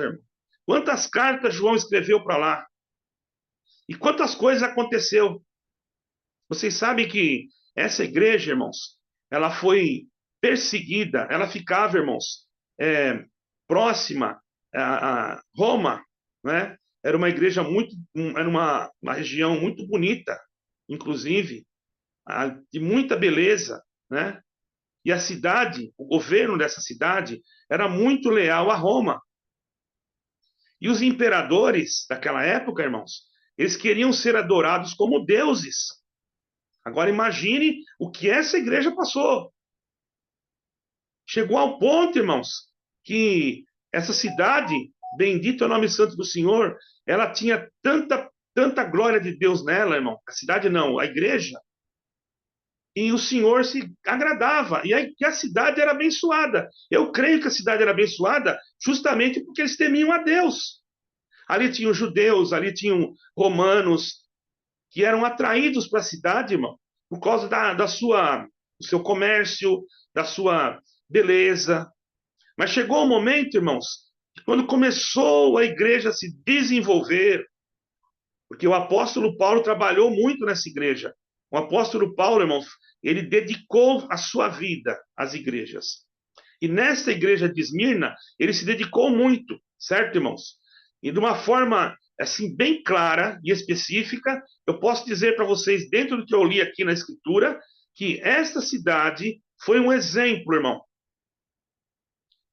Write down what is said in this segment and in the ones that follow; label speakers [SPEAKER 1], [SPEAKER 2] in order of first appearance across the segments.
[SPEAKER 1] irmão. Quantas cartas João escreveu para lá? E quantas coisas aconteceu? Vocês sabem que essa igreja, irmãos, ela foi perseguida, ela ficava, irmãos, é, próxima a Roma, né? Era uma igreja muito, era uma região muito bonita, inclusive, de muita beleza, né? E a cidade, o governo dessa cidade, era muito leal a Roma. E os imperadores daquela época, irmãos, eles queriam ser adorados como deuses. Agora imagine o que essa igreja passou. Chegou ao ponto, irmãos, que essa cidade, bendito é o nome santo do Senhor, ela tinha tanta glória de Deus nela, irmão. A cidade não, a igreja. E o Senhor se agradava, e a cidade era abençoada. Eu creio que a cidade era abençoada justamente porque eles temiam a Deus. Ali tinham judeus, ali tinham romanos, que eram atraídos para a cidade, irmão, por causa do seu comércio, da sua beleza. Mas chegou o momento, irmãos, que quando começou a igreja a se desenvolver, porque o apóstolo Paulo trabalhou muito nessa igreja. O apóstolo Paulo, irmãos, ele dedicou a sua vida às igrejas. E nessa igreja de Esmirna, ele se dedicou muito, certo, irmãos? E de uma forma assim bem clara e específica, eu posso dizer para vocês, dentro do que eu li aqui na Escritura, que esta cidade foi um exemplo, irmão,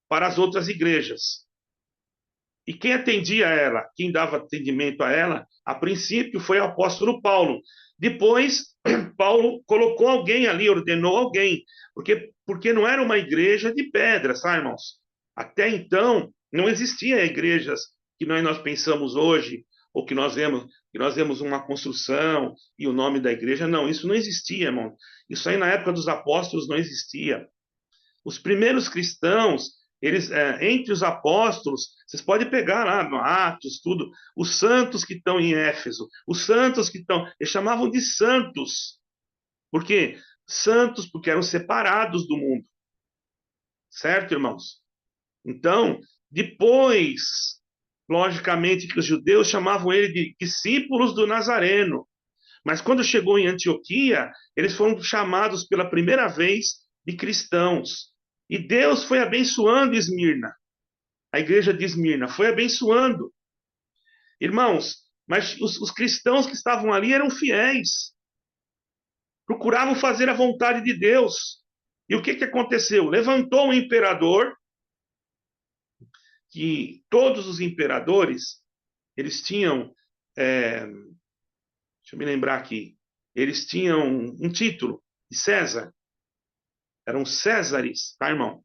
[SPEAKER 1] para as outras igrejas. E quem atendia a ela, quem dava atendimento a ela, a princípio foi o apóstolo Paulo. Depois, Paulo colocou alguém ali, ordenou alguém, porque não era uma igreja de pedras, tá, irmãos? Até então, não existia igrejas que nós pensamos hoje, ou que nós vemos uma construção e o nome da igreja. Não, isso não existia, irmão. Isso aí na época dos apóstolos não existia. Os primeiros cristãos, eles, entre os apóstolos, vocês podem pegar lá no Atos, tudo, os santos que estão em Éfeso, os santos que estão, eles chamavam de santos. Por quê? Santos porque eram separados do mundo. Certo, irmãos? Então, depois, logicamente, que os judeus chamavam ele de discípulos do Nazareno. Mas quando chegou em Antioquia, eles foram chamados pela primeira vez de cristãos. E Deus foi abençoando Esmirna. A igreja de Esmirna foi abençoando. Irmãos, mas os cristãos que estavam ali eram fiéis. Procuravam fazer a vontade de Deus. E o que aconteceu? Levantou um imperador, que todos os imperadores, eles tinham, deixa eu me lembrar aqui, eles tinham um título de César. Eram Césares, tá, irmão?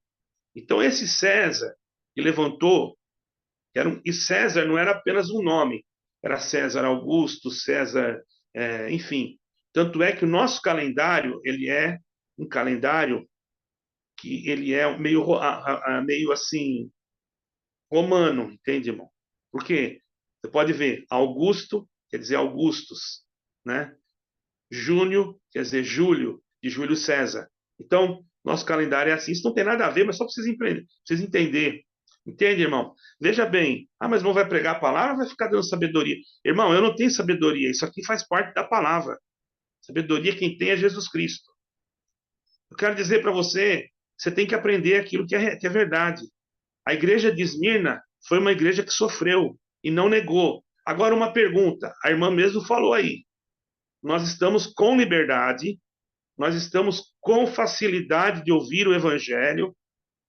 [SPEAKER 1] Então, esse César que levantou, e César não era apenas um nome, era César Augusto, César, enfim. Tanto é que o nosso calendário, ele é um calendário que ele é meio assim, romano, entende, irmão? Por quê? Você pode ver, Augusto quer dizer Augustus, né? Júnior quer dizer Júlio, de Júlio César. Então, nosso calendário é assim. Isso não tem nada a ver, mas só para vocês entenderem. Entende, irmão? Veja bem. Ah, mas não vai pregar a palavra, vai ficar dando sabedoria. Irmão, eu não tenho sabedoria. Isso aqui faz parte da palavra. Sabedoria quem tem é Jesus Cristo. Eu quero dizer para você, você tem que aprender aquilo que é verdade. A igreja de Esmirna foi uma igreja que sofreu e não negou. Agora, uma pergunta. A irmã mesmo falou aí. Nós estamos com liberdade, nós estamos com facilidade de ouvir o evangelho.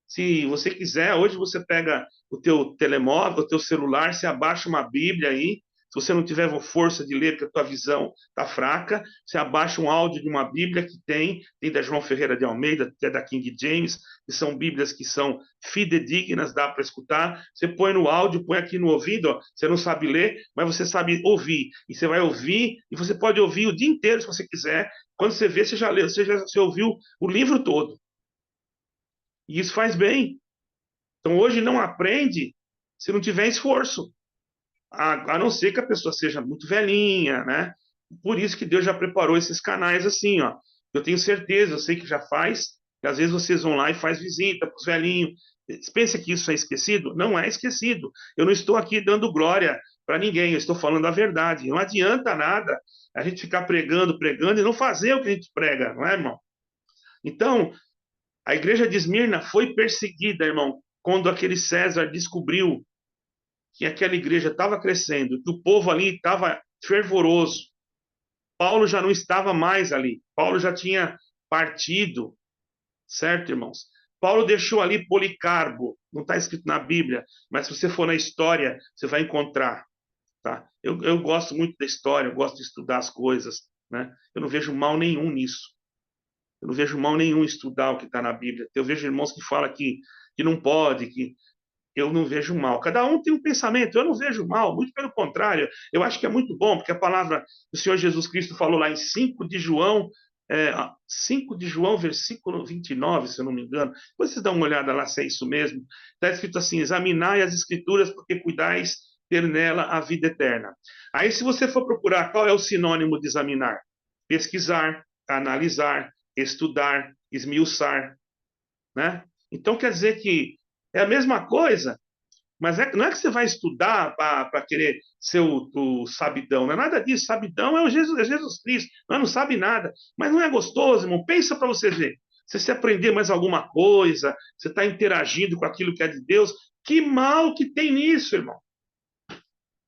[SPEAKER 1] Se você quiser, hoje você pega o teu telemóvel, o teu celular, você abaixa uma Bíblia aí. Se você não tiver força de ler, porque a tua visão está fraca, você abaixa um áudio de uma Bíblia que tem da João Ferreira de Almeida, tem da King James, que são Bíblias que são fidedignas, dá para escutar. Você põe no áudio, põe aqui no ouvido, ó, você não sabe ler, mas você sabe ouvir. E você vai ouvir, e você pode ouvir o dia inteiro se você quiser. Quando você vê, você já leu, você ouviu o livro todo. E isso faz bem. Então hoje não aprende se não tiver esforço. A não ser que a pessoa seja muito velhinha, né? Por isso que Deus já preparou esses canais assim, ó. Eu tenho certeza, eu sei que já faz, que às vezes vocês vão lá e faz visita para os velhinhos. Pensa que isso é esquecido? Não é esquecido. Eu não estou aqui dando glória para ninguém, eu estou falando a verdade. Não adianta nada a gente ficar pregando, pregando e não fazer o que a gente prega, não é, irmão? Então, a igreja de Esmirna foi perseguida, irmão, quando aquele César descobriu que aquela igreja estava crescendo, que o povo ali estava fervoroso. Paulo já não estava mais ali. Paulo já tinha partido, certo, irmãos? Paulo deixou ali Policarpo, não está escrito na Bíblia, mas se você for na história, você vai encontrar, tá? Eu gosto muito da história, eu gosto de estudar as coisas, né? Eu não vejo mal nenhum nisso. Eu não vejo mal nenhum em estudar o que está na Bíblia. Eu vejo irmãos que falam que não pode, que eu não vejo mal. Cada um tem um pensamento, eu não vejo mal, muito pelo contrário. Eu acho que é muito bom, porque a palavra do Senhor Jesus Cristo falou lá em 5 de João, 5 de João, versículo 29, se eu não me engano. Depois vocês dão uma olhada lá se é isso mesmo. Está escrito assim: examinai as escrituras, porque cuidais ter nela a vida eterna. Aí, se você for procurar qual é o sinônimo de examinar, pesquisar, analisar, estudar, esmiuçar, né? Então quer dizer que é a mesma coisa, mas não é que você vai estudar para querer ser o sabidão, não é nada disso. Sabidão é Jesus Cristo, nós não sabe nada, mas não é gostoso, irmão? Pensa para você ver. Se você aprender mais alguma coisa, você está interagindo com aquilo que é de Deus, que mal que tem nisso, irmão?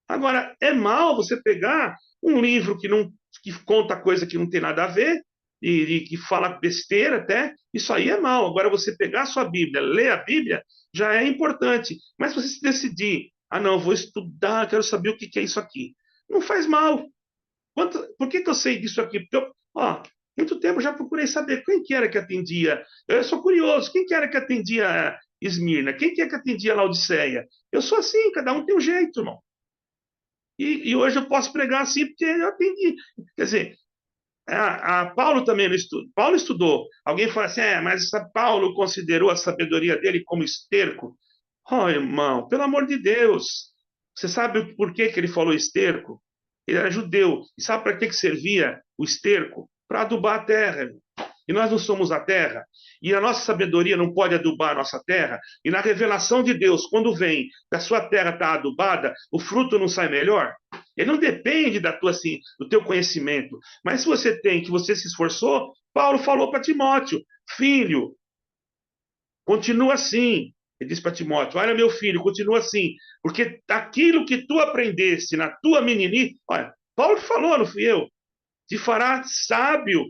[SPEAKER 1] Agora, é mal você pegar um livro que conta coisa que não tem nada a ver e que fala besteira até, isso aí é mal. Agora, você pegar a sua Bíblia, ler a Bíblia, já é importante. Mas se você se decidir, não, vou estudar, quero saber o que é isso aqui, não faz mal. Por que eu sei disso aqui? Porque muito tempo eu já procurei saber quem que era que atendia. Eu sou curioso, quem que era que atendia Esmirna? Quem que é que atendia Laodiceia? Eu sou assim, cada um tem um jeito, irmão. E hoje eu posso pregar assim porque eu aprendi. Quer dizer, a Paulo também não estuda. Paulo estudou. Alguém fala assim, mas Paulo considerou a sabedoria dele como esterco. Oh, irmão, pelo amor de Deus. Você sabe por que ele falou esterco? Ele era judeu. E sabe para que servia o esterco? Para adubar a terra, irmão. E nós não somos a terra. E a nossa sabedoria não pode adubar a nossa terra. E na revelação de Deus, quando vem que a sua terra está adubada, o fruto não sai melhor. Ele não depende assim, do teu conhecimento. Mas se você tem, que você se esforçou, Paulo falou para Timóteo, filho, continua assim. Ele disse para Timóteo, olha meu filho, continua assim. Porque aquilo que tu aprendeste na tua meninice, olha, Paulo falou, não fui eu, te fará sábio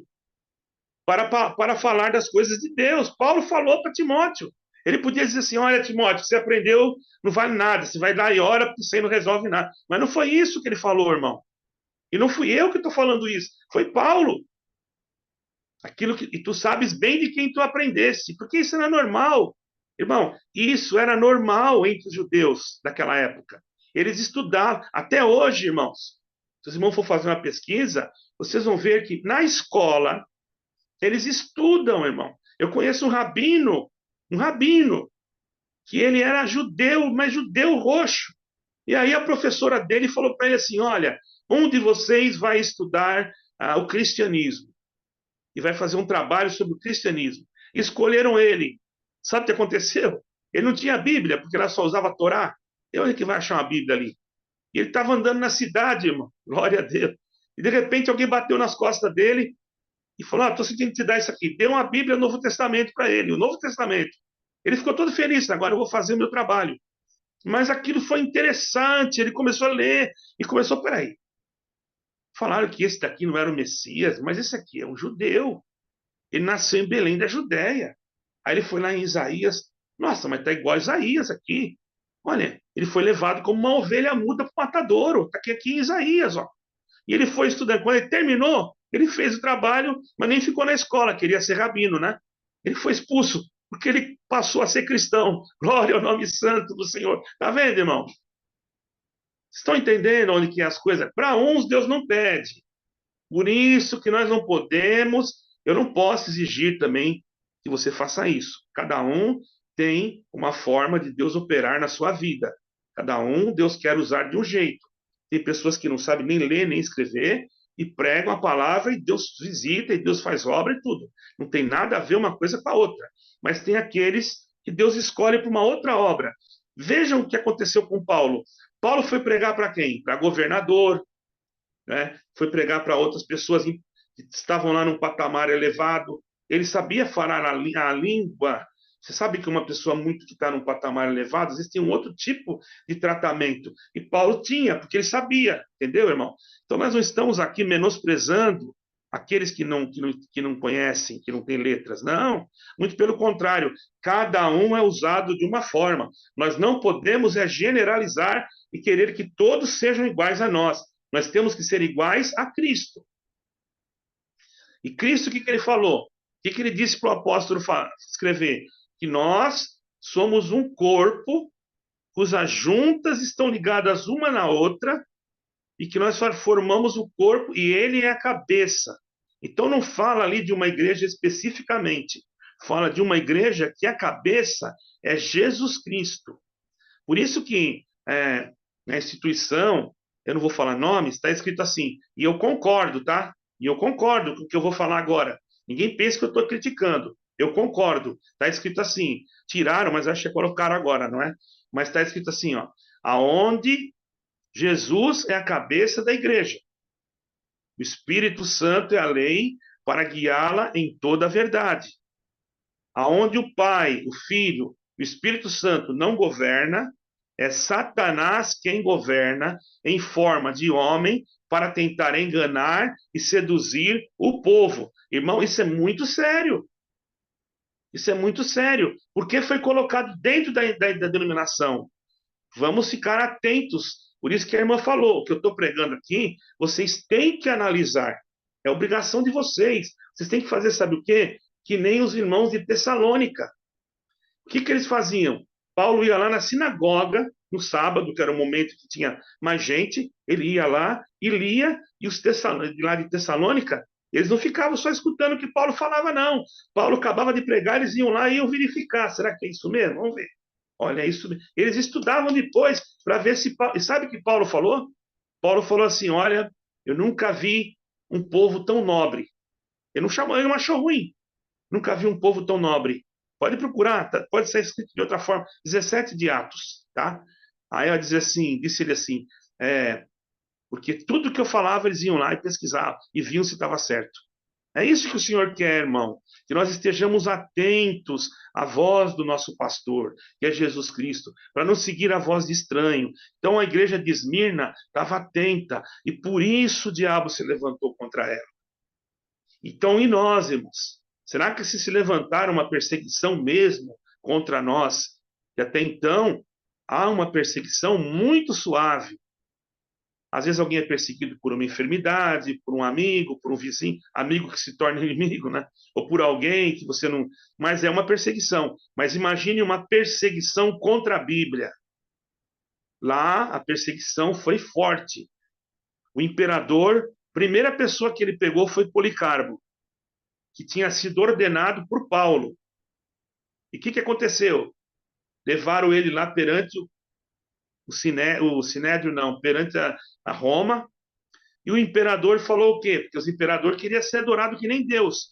[SPEAKER 1] para falar das coisas de Deus. Paulo falou para Timóteo. Ele podia dizer assim, olha Timóteo, você aprendeu, não vale nada, você vai lá e ora, porque isso aí não resolve nada. Mas não foi isso que ele falou, irmão. E não fui eu que estou falando isso, foi Paulo. E tu sabes bem de quem tu aprendeste, porque isso era normal. Irmão, isso era normal entre os judeus daquela época. Eles estudavam, até hoje, irmãos. Se os irmãos for fazer uma pesquisa, vocês vão ver que na escola, eles estudam, irmão. Eu conheço um rabino, que ele era judeu, mas judeu roxo. E aí a professora dele falou para ele assim: olha, um de vocês vai estudar o cristianismo e vai fazer um trabalho sobre o cristianismo. Escolheram ele. Sabe o que aconteceu? Ele não tinha Bíblia, porque ela só usava a Torá. E onde que vai achar uma Bíblia ali? E ele estava andando na cidade, irmão. Glória a Deus. E de repente alguém bateu nas costas dele e falou: estou sentindo te dar isso aqui. Deu uma Bíblia, o Novo Testamento para ele, o Novo Testamento. Ele ficou todo feliz, agora eu vou fazer o meu trabalho. Mas aquilo foi interessante, ele começou a ler e começou, peraí, falaram que esse daqui não era o Messias, mas esse aqui é um judeu. Ele nasceu em Belém da Judéia. Aí ele foi lá em Isaías, nossa, mas tá igual a Isaías aqui. Olha, ele foi levado como uma ovelha muda para o matadouro, está aqui em Isaías, ó. E ele foi estudando, quando ele terminou, ele fez o trabalho, mas nem ficou na escola, queria ser rabino, né? Ele foi expulso, porque ele passou a ser cristão. Glória ao nome santo do Senhor. Tá vendo, irmão? Estão entendendo onde que é as coisas? Para uns, Deus não pede. Por isso que nós não podemos, eu não posso exigir também que você faça isso. Cada um tem uma forma de Deus operar na sua vida. Cada um, Deus quer usar de um jeito. Tem pessoas que não sabem nem ler, nem escrever, e pregam a palavra, e Deus visita, e Deus faz obra e tudo. Não tem nada a ver uma coisa com a outra. Mas tem aqueles que Deus escolhe para uma outra obra. Vejam o que aconteceu com Paulo. Paulo foi pregar para quem? Para governador, né? Foi pregar para outras pessoas que estavam lá num patamar elevado. Ele sabia falar a língua. Você sabe que uma pessoa muito que está num patamar elevado, existe um outro tipo de tratamento. E Paulo tinha, porque ele sabia, entendeu, irmão? Então nós não estamos aqui menosprezando aqueles que não conhecem, que não têm letras. Não, muito pelo contrário, cada um é usado de uma forma. Nós não podemos generalizar e querer que todos sejam iguais a nós. Nós temos que ser iguais a Cristo. E Cristo, o que ele falou? O que ele disse para o apóstolo escrever? Que nós somos um corpo cujas juntas estão ligadas uma na outra e que nós formamos o corpo e ele é a cabeça. Então não fala ali de uma igreja especificamente. Fala de uma igreja que a cabeça é Jesus Cristo. Por isso que na instituição, eu não vou falar nomes, está escrito assim, e eu concordo, tá? E eu concordo com o que eu vou falar agora. Ninguém pensa que eu estou criticando. Eu concordo. Está escrito assim, tiraram, mas acho que colocaram agora, não é? Mas está escrito assim, ó, aonde Jesus é a cabeça da igreja. O Espírito Santo é a lei para guiá-la em toda a verdade. Aonde o Pai, o Filho, o Espírito Santo não governa, é Satanás quem governa em forma de homem para tentar enganar e seduzir o povo. Irmão, isso é muito sério. Isso é muito sério. Porque foi colocado dentro da denominação. Vamos ficar atentos. Por isso que a irmã falou, o que eu estou pregando aqui, vocês têm que analisar. É obrigação de vocês. Vocês têm que fazer, sabe o quê? Que nem os irmãos de Tessalônica. O que eles faziam? Paulo ia lá na sinagoga, no sábado, que era o momento que tinha mais gente, ele ia lá e lia, e os lá de Tessalônica, eles não ficavam só escutando o que Paulo falava, não. Paulo acabava de pregar, eles iam lá e iam verificar. Será que é isso mesmo? Vamos ver. Olha, isso. Eles estudavam depois para ver se. E sabe o que Paulo falou? Paulo falou assim: olha, eu nunca vi um povo tão nobre. Ele não achou ruim. Nunca vi um povo tão nobre. Pode procurar, tá? Pode ser escrito de outra forma. 17 de Atos, tá? Aí ela disse ele assim, porque tudo que eu falava eles iam lá e pesquisavam e viam se estava certo. É isso que o Senhor quer, irmão, que nós estejamos atentos à voz do nosso pastor, que é Jesus Cristo, para não seguir a voz de estranho. Então a igreja de Esmirna estava atenta e por isso o diabo se levantou contra ela. Então, e nós, irmãos? Será que se levantar uma perseguição mesmo contra nós, que até então há uma perseguição muito suave? Às vezes alguém é perseguido por uma enfermidade, por um amigo, por um vizinho, amigo que se torna inimigo, né? Ou por alguém que você não. Mas é uma perseguição. Mas imagine uma perseguição contra a Bíblia. Lá a perseguição foi forte. O imperador, primeira pessoa que ele pegou foi Policarpo, que tinha sido ordenado por Paulo. E o que aconteceu? Levaram ele lá perante o Sinédrio, não, perante a Roma, e o imperador falou o quê? Porque o imperador queria ser adorado que nem Deus.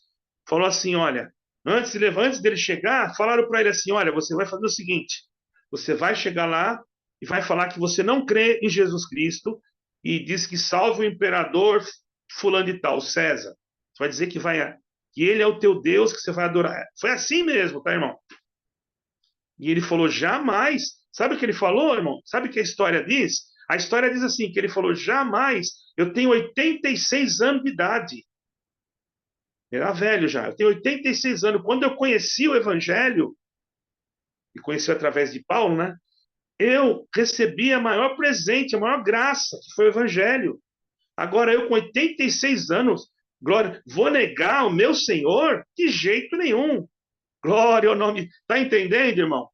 [SPEAKER 1] Falou assim, olha, antes dele chegar, falaram para ele assim, olha, você vai fazer o seguinte, você vai chegar lá e vai falar que você não crê em Jesus Cristo e diz que salve o imperador fulano de tal, César. Você vai dizer que ele é o teu Deus, que você vai adorar. Foi assim mesmo, tá, irmão? E ele falou, jamais. Sabe o que ele falou, irmão? Sabe o que a história diz? A história diz assim, que ele falou, jamais. Eu tenho 86 anos de idade. Era velho já. Eu tenho 86 anos. Quando eu conheci o evangelho, e conheci através de Paulo, né? Eu recebi a maior presente, a maior graça, que foi o evangelho. Agora eu com 86 anos, glória, vou negar o meu Senhor? De jeito nenhum. Glória ao nome. Está entendendo, irmão?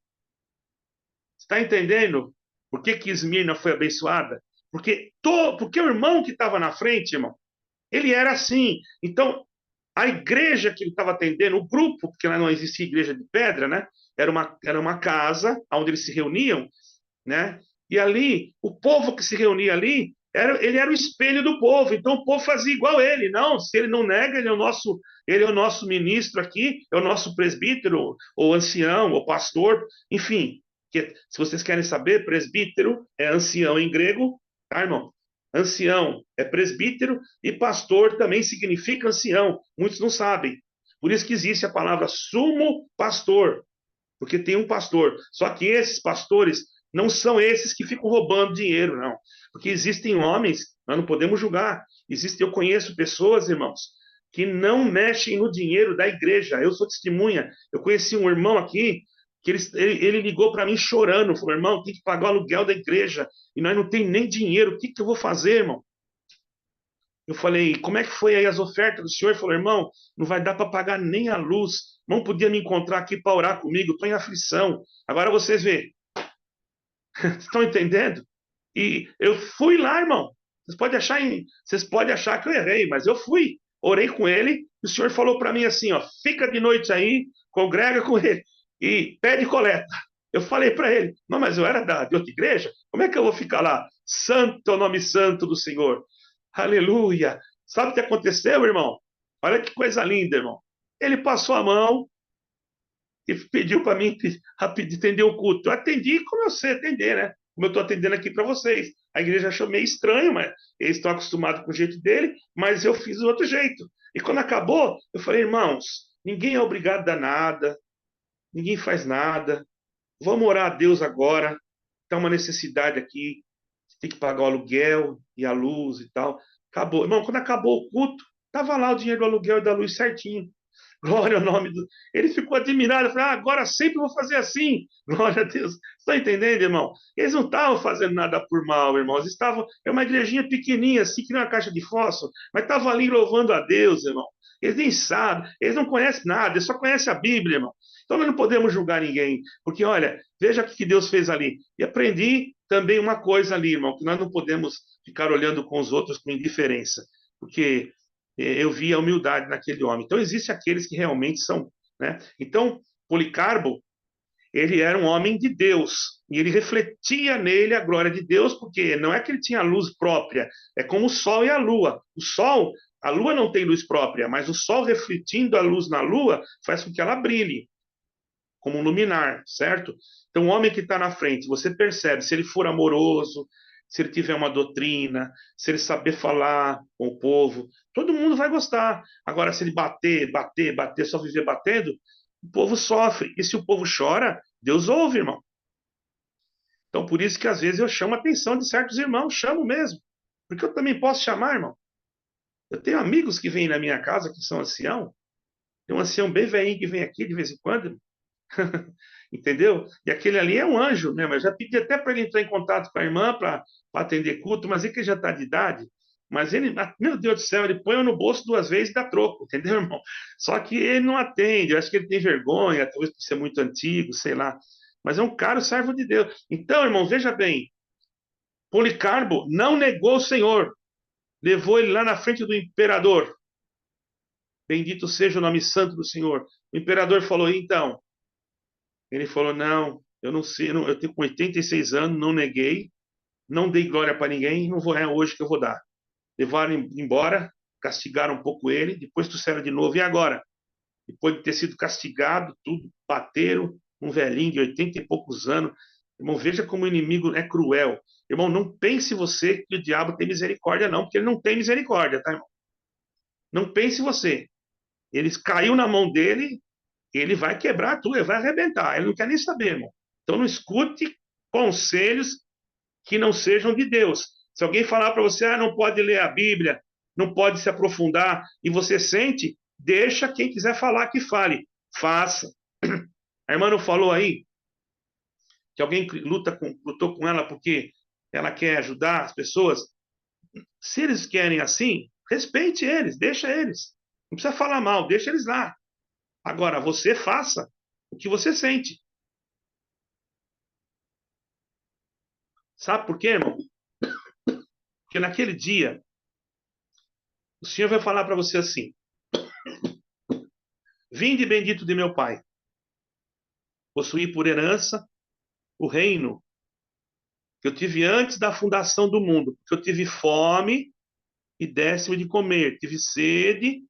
[SPEAKER 1] Está entendendo por que Esmirna foi abençoada? Porque o irmão que estava na frente, irmão, ele era assim. Então, a igreja que ele estava atendendo, o grupo, porque lá não existia igreja de pedra, né? Era uma casa onde eles se reuniam, né? E ali, o povo que se reunia ali Ele era o espelho do povo, então o povo fazia igual ele. Não, se ele não nega, ele é o nosso ministro aqui, é o nosso presbítero, ou ancião, ou pastor, enfim. Se vocês querem saber, presbítero é ancião em grego, tá, irmão? Ancião é presbítero e pastor também significa ancião. Muitos não sabem. Por isso que existe a palavra sumo pastor, porque tem um pastor. Só que esses pastores não são esses que ficam roubando dinheiro, não. Porque existem homens, nós não podemos julgar. Eu conheço pessoas, irmãos, que não mexem no dinheiro da igreja. Eu sou testemunha. Eu conheci um irmão aqui que ele ligou para mim chorando, falou: irmão, tem que pagar o aluguel da igreja e nós não tem nem dinheiro. O que eu vou fazer, irmão? Eu falei: como é que foi aí as ofertas do senhor? Ele falou: irmão, não vai dar para pagar nem a luz. Não podia me encontrar aqui para orar comigo, estou em aflição. Agora vocês vê, estão entendendo? E eu fui lá, irmão. Vocês podem achar que eu errei, mas eu fui. Orei com ele, e o senhor falou para mim assim, ó, fica de noite aí, congrega com ele e pede coleta. Eu falei para ele: não, mas eu era de outra igreja, como é que eu vou ficar lá? Santo é o nome santo do Senhor. Aleluia. Sabe o que aconteceu, irmão? Olha que coisa linda, irmão. Ele passou a mão e pediu para mim atender o culto. Eu atendi como eu sei atender, né? Como eu estou atendendo aqui para vocês. A igreja achou meio estranho, mas eles estão acostumados com o jeito dele, mas eu fiz do outro jeito. E quando acabou, eu falei: irmãos, ninguém é obrigado a nada, ninguém faz nada. Vamos orar a Deus agora. Está uma necessidade aqui, tem que pagar o aluguel e a luz e tal. Acabou. Irmão, quando acabou o culto, estava lá o dinheiro do aluguel e da luz certinho. Glória ao nome do. Ele ficou admirado, falou: agora sempre vou fazer assim. Glória a Deus. Está entendendo, irmão? Eles não estavam fazendo nada por mal, irmãos. Eles estavam. É uma igrejinha pequenininha, assim, que nem uma caixa de fósforo, mas estavam ali louvando a Deus, irmão. Eles nem sabem, eles não conhecem nada, eles só conhecem a Bíblia, irmão. Então nós não podemos julgar ninguém, porque olha, veja o que Deus fez ali. E aprendi também uma coisa ali, irmão, que nós não podemos ficar olhando com os outros com indiferença, porque eu vi a humildade naquele homem. Então, existem aqueles que realmente são, né? Então, Policarpo, ele era um homem de Deus, e ele refletia nele a glória de Deus, porque não é que ele tinha luz própria, é como o sol e a lua. O sol, a lua não tem luz própria, mas o sol refletindo a luz na lua faz com que ela brilhe, como um luminar, certo? Então, o homem que está na frente, você percebe, se ele for amoroso, se ele tiver uma doutrina, se ele saber falar com o povo, todo mundo vai gostar. Agora, se ele bater, só viver batendo, o povo sofre. E se o povo chora, Deus ouve, irmão. Então, por isso que às vezes eu chamo a atenção de certos irmãos, chamo mesmo. Porque eu também posso chamar, irmão. Eu tenho amigos que vêm na minha casa que são ancião. Tem um ancião bem velhinho que vem aqui de vez em quando. Entendeu? E aquele ali é um anjo, né? Mas já pedi até para ele entrar em contato com a irmã para atender culto, mas ele que já está de idade. Mas ele, meu Deus do céu, ele põe no bolso 2 vezes e dá troco, entendeu, irmão? Só que ele não atende, eu acho que ele tem vergonha, talvez por ser muito antigo, sei lá. Mas é um caro servo de Deus. Então, irmão, veja bem: Policarpo não negou o Senhor, levou ele lá na frente do imperador. Bendito seja o nome santo do Senhor. O imperador falou: então, ele falou: não, eu não sei, eu tenho com 86 anos, não neguei, não dei glória para ninguém, não vou, é hoje que eu vou dar. Levaram embora, castigaram um pouco ele, depois trouxeram de novo. E agora? Depois de ter sido castigado, tudo, bateram um velhinho de 80 e poucos anos. Irmão, veja como o inimigo é cruel. Irmão, não pense você que o diabo tem misericórdia, não, porque ele não tem misericórdia, tá, irmão? Não pense você. Ele caiu na mão dele, ele vai quebrar tudo, ele vai arrebentar. Ele não quer nem saber, irmão. Então não escute conselhos que não sejam de Deus. Se alguém falar para você: não pode ler a Bíblia, não pode se aprofundar, e você sente, deixa quem quiser falar que fale. Faça. A irmã não falou aí que alguém lutou com ela porque ela quer ajudar as pessoas? Se eles querem assim, respeite eles, deixa eles. Não precisa falar mal, deixa eles lá. Agora, você faça o que você sente. Sabe por quê, irmão? Porque naquele dia, o Senhor vai falar para você assim: vinde bendito de meu Pai, possuí por herança o reino que eu tive antes da fundação do mundo, porque eu tive fome e desse-me de comer, tive sede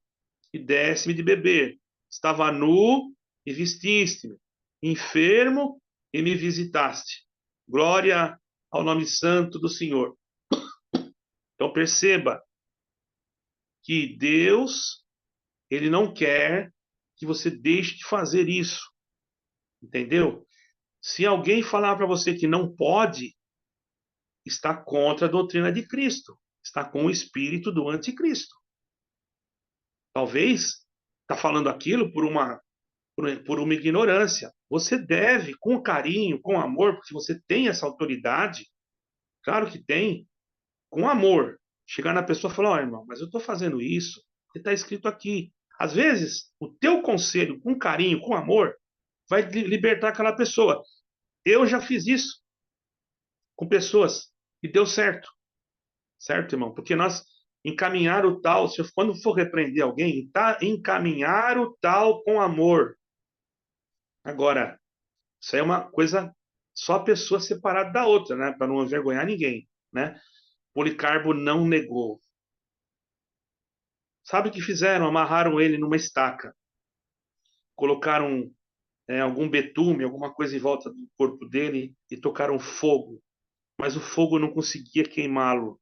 [SPEAKER 1] e desse-me de beber, estava nu e vestiste-me, enfermo e me visitaste. Glória ao nome santo do Senhor. Então perceba que Deus, ele não quer que você deixe de fazer isso, entendeu? Se alguém falar para você que não pode, está contra a doutrina de Cristo, está com o espírito do anticristo. Talvez está falando aquilo por uma ignorância. Você deve, com carinho, com amor, porque você tem essa autoridade, claro que tem, com amor, chegar na pessoa e falar: ó, irmão, mas eu estou fazendo isso, porque está escrito aqui. Às vezes, o teu conselho, com carinho, com amor, vai libertar aquela pessoa. Eu já fiz isso com pessoas e deu certo, certo, irmão? Porque nós encaminhar o tal, se eu, quando for repreender alguém, tá, encaminhar o tal com amor. Agora, isso aí é uma coisa só a pessoa separada da outra, né? Para não envergonhar ninguém, né? Policarpo não negou. Sabe o que fizeram? Amarraram ele numa estaca, colocaram algum betume, alguma coisa em volta do corpo dele e tocaram fogo, mas o fogo não conseguia queimá-lo.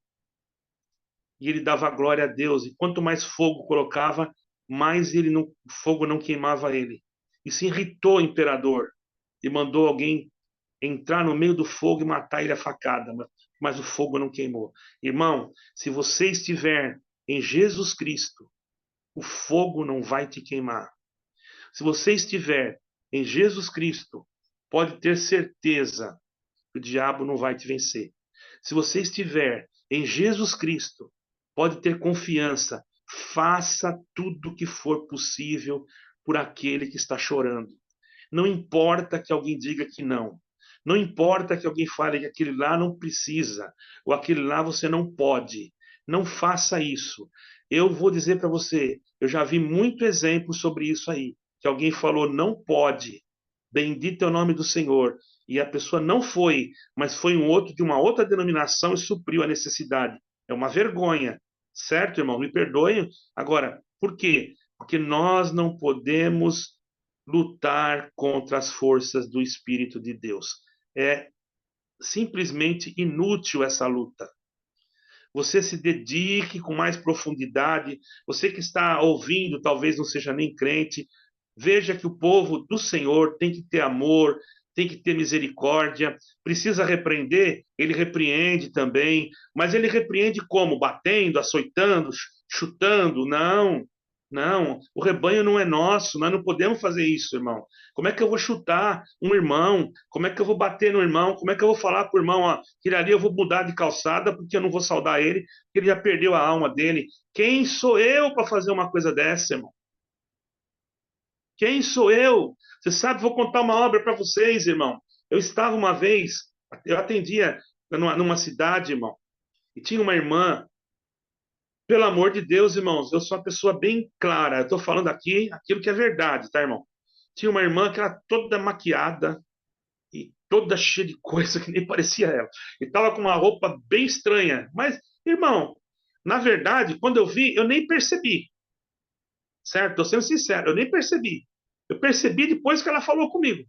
[SPEAKER 1] E ele dava glória a Deus. E quanto mais fogo colocava, mais o fogo não queimava ele. E se irritou o imperador e mandou alguém entrar no meio do fogo e matar ele a facada, mas o fogo não queimou. Irmão, se você estiver em Jesus Cristo, o fogo não vai te queimar. Se você estiver em Jesus Cristo, pode ter certeza que o diabo não vai te vencer. Se você estiver em Jesus Cristo, pode ter confiança. Faça tudo o que for possível por aquele que está chorando. Não importa que alguém diga que não. Não importa que alguém fale que aquele lá não precisa, ou aquele lá você não pode. Não faça isso. Eu vou dizer para você, eu já vi muito exemplo sobre isso aí, que alguém falou não pode. Bendito é o nome do Senhor. E a pessoa não foi, mas foi um outro de uma outra denominação e supriu a necessidade. É uma vergonha, certo, irmão? Me perdoem. Agora, por quê? Porque nós não podemos lutar contra as forças do Espírito de Deus. É simplesmente inútil essa luta. Você se dedique com mais profundidade. Você que está ouvindo, talvez não seja nem crente, veja que o povo do Senhor tem que ter amor, tem que ter misericórdia. Precisa repreender? Ele repreende também. Mas ele repreende como? Batendo, açoitando, chutando? Não. Não, o rebanho não é nosso, nós não podemos fazer isso, irmão. Como é que eu vou chutar um irmão? Como é que eu vou bater no irmão? Como é que eu vou falar para o irmão, ó, que ali eu vou mudar de calçada porque eu não vou saudar ele, porque ele já perdeu a alma dele? Quem sou eu para fazer uma coisa dessa, irmão? Quem sou eu? Você sabe, vou contar uma obra para vocês, irmão. Eu estava uma vez, eu atendia numa cidade, irmão, e tinha uma irmã. Pelo amor de Deus, irmãos, eu sou uma pessoa bem clara. Eu estou falando aqui aquilo que é verdade, tá, irmão? Tinha uma irmã que era toda maquiada e toda cheia de coisa que nem parecia ela. E estava com uma roupa bem estranha. Mas, irmão, na verdade, quando eu vi, eu nem percebi. Certo? Estou sendo sincero, eu nem percebi. Eu percebi depois que ela falou comigo.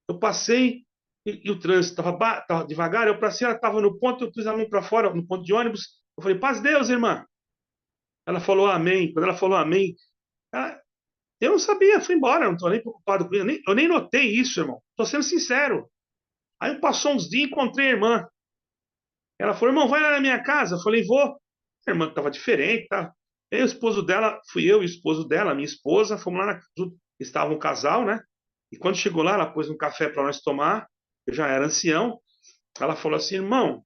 [SPEAKER 1] Eu passei e o trânsito estava devagar. Eu passei, ela estava no ponto, eu pus a mão para fora, no ponto de ônibus. Eu falei, paz Deus, irmã. Ela falou amém. Quando ela falou amém, eu não sabia, fui embora, não estou nem preocupado com isso. Eu nem notei isso, irmão. Estou sendo sincero. Aí passou uns dias, encontrei a irmã. Ela falou, irmão, vai lá na minha casa. Eu falei, vou. A irmã estava diferente, tá? Aí o esposo dela, fui eu e o esposo dela, minha esposa, fomos lá, estava um casal, né? E quando chegou lá, ela pôs um café para nós tomar. Eu já era ancião. Ela falou assim, irmão,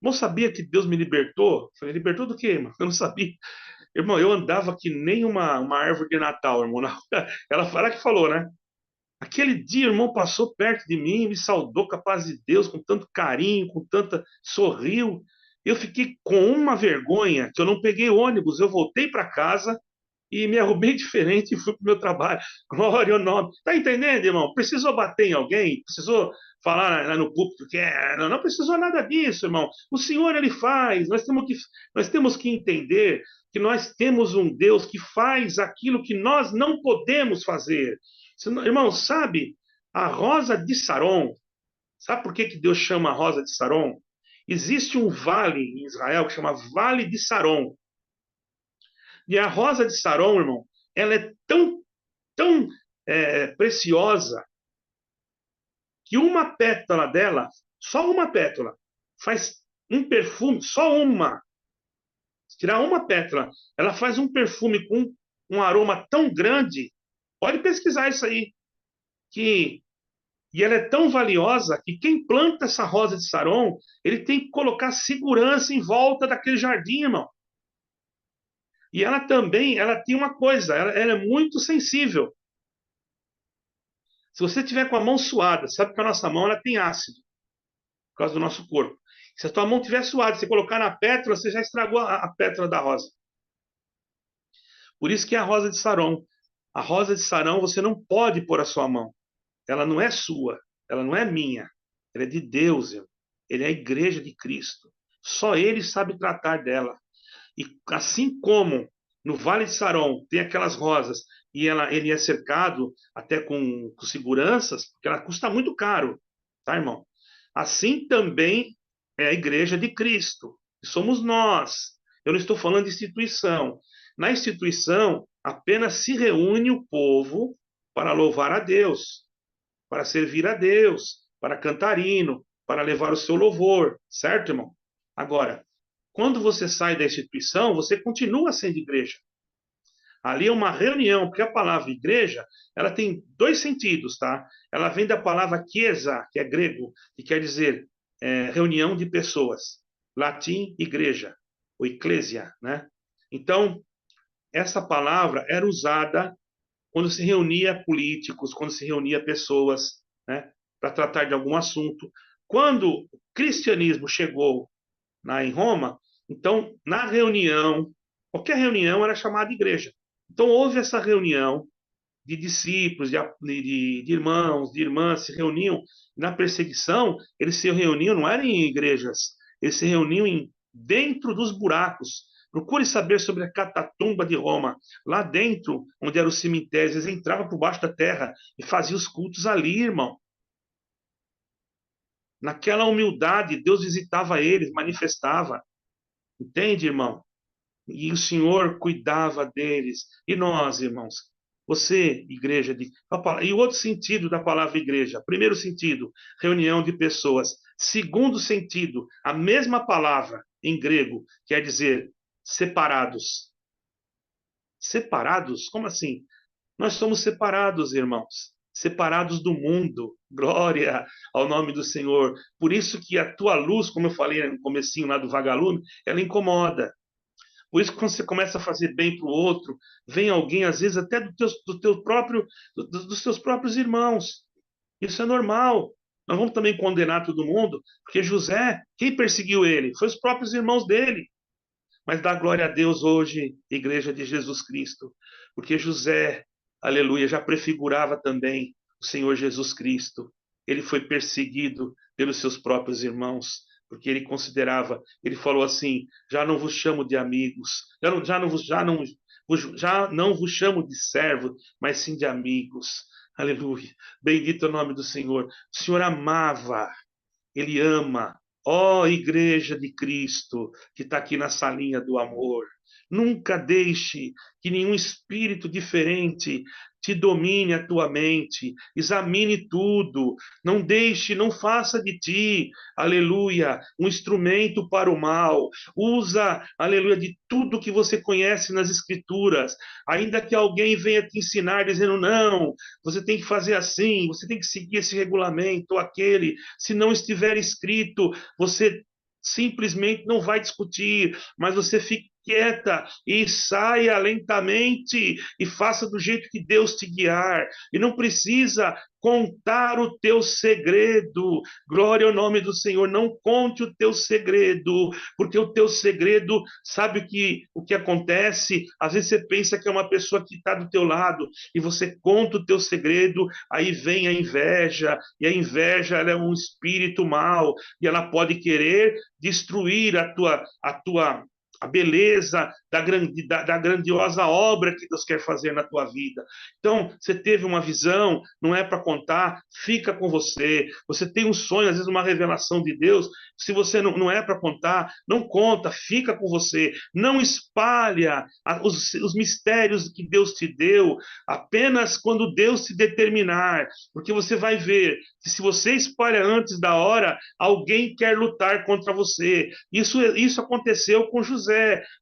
[SPEAKER 1] não sabia que Deus me libertou? Eu falei, libertou do quê, irmão? Eu não sabia. Irmão, eu andava que nem uma árvore de Natal, irmão. Ela que falou, né? Aquele dia, o irmão passou perto de mim, me saudou com a paz de Deus, com tanto carinho, com tanta. Sorriu. Eu fiquei com uma vergonha que eu não peguei ônibus. Eu voltei para casa e me arrumei diferente e fui para o meu trabalho. Glória ao nome. Tá entendendo, irmão? Precisou bater em alguém? Precisou falar lá no púlpito que não precisou nada disso, irmão. O Senhor, ele faz. Nós temos que entender que nós temos um Deus que faz aquilo que nós não podemos fazer. Irmão, sabe, a rosa de Saron, sabe por que que Deus chama a rosa de Saron? Existe um vale em Israel que chama Vale de Saron. E a rosa de Saron, irmão, ela é tão preciosa que uma pétala dela, só uma pétala, faz um perfume, só uma. Se tirar uma pétala, ela faz um perfume com um aroma tão grande. Pode pesquisar isso aí. E ela é tão valiosa que quem planta essa rosa de Saron, ele tem que colocar segurança em volta daquele jardim, irmão. E ela também, ela tem uma coisa, ela é muito sensível. Se você tiver com a mão suada, sabe que a nossa mão ela tem ácido, por causa do nosso corpo. Se a tua mão estiver suada, você colocar na pétala, você já estragou a pétala da rosa. Por isso que é a rosa de Saron. A rosa de Saron você não pode pôr a sua mão. Ela não é sua, ela não é minha. Ela é de Deus, irmão. Ele é a igreja de Cristo. Só ele sabe tratar dela. E assim como no Vale de Saron tem aquelas rosas e ele é cercado até com seguranças, porque ela custa muito caro, tá, irmão? Assim também é a igreja de Cristo. Somos nós. Eu não estou falando de instituição. Na instituição, apenas se reúne o povo para louvar a Deus, para servir a Deus, para cantar hino, para levar o seu louvor, certo, irmão? Agora, quando você sai da instituição, você continua sendo igreja. Ali é uma reunião, porque a palavra igreja, ela tem dois sentidos, tá? Ela vem da palavra chiesa, que é grego, que quer dizer reunião de pessoas. Latim, igreja, ou eclésia, né? Então, essa palavra era usada quando se reunia políticos, quando se reunia pessoas, né, para tratar de algum assunto. Quando o cristianismo chegou em Roma, então, na reunião, qualquer reunião era chamada de igreja. Então, houve essa reunião de discípulos, de irmãos, de irmãs, se reuniam na perseguição, eles se reuniam, não eram em igrejas, eles se reuniam dentro dos buracos. Procure saber sobre a Catatumba de Roma. Lá dentro, onde eram os cemitérios, eles entravam por baixo da terra e faziam os cultos ali, irmão. Naquela humildade, Deus visitava eles, manifestava. Entende, irmão? E o Senhor cuidava deles. E nós, irmãos, você, igreja, e o outro sentido da palavra igreja. Primeiro sentido, reunião de pessoas. Segundo sentido, a mesma palavra em grego quer dizer separados. Separados? Como assim? Nós somos separados, irmãos. Separados do mundo. Glória ao nome do Senhor. Por isso que a tua luz, como eu falei no comecinho lá do vagalume, ela incomoda. Por isso que quando você começa a fazer bem para o outro, vem alguém, às vezes, até dos teus próprios irmãos. Isso é normal. Nós vamos também condenar todo mundo, porque José, quem perseguiu ele? Foi os próprios irmãos dele. Mas dá glória a Deus hoje, Igreja de Jesus Cristo, porque José, aleluia, já prefigurava também o Senhor Jesus Cristo. Ele foi perseguido pelos seus próprios irmãos, porque ele considerava, ele falou assim: já não vos chamo de amigos, já não vos chamo de servo, mas sim de amigos. Aleluia. Bendito é o nome do Senhor. O Senhor amava, ele ama. Ó Igreja de Cristo, que está aqui na salinha do amor, nunca deixe que nenhum espírito diferente te domine a tua mente. Examine tudo. Não deixe, não faça de ti, aleluia, um instrumento para o mal. Usa, aleluia, de tudo que você conhece nas Escrituras. Ainda que alguém venha te ensinar dizendo, não, você tem que fazer assim, você tem que seguir esse regulamento ou aquele. Se não estiver escrito, você simplesmente não vai discutir, mas você quieta e saia lentamente e faça do jeito que Deus te guiar. E não precisa contar o teu segredo. Glória ao nome do Senhor. Não conte o teu segredo, porque o teu segredo, sabe o que acontece? Às vezes você pensa que é uma pessoa que está do teu lado e você conta o teu segredo, aí vem a inveja, e a inveja ela é um espírito mau e ela pode querer destruir a beleza da grandiosa obra que Deus quer fazer na tua vida. Então, você teve uma visão, não é para contar, fica com você. Você tem um sonho, às vezes uma revelação de Deus, se você não é para contar, não conta, fica com você. Não espalha os mistérios que Deus te deu apenas quando Deus te determinar, porque você vai ver que se você espalha antes da hora, alguém quer lutar contra você. Isso aconteceu com José.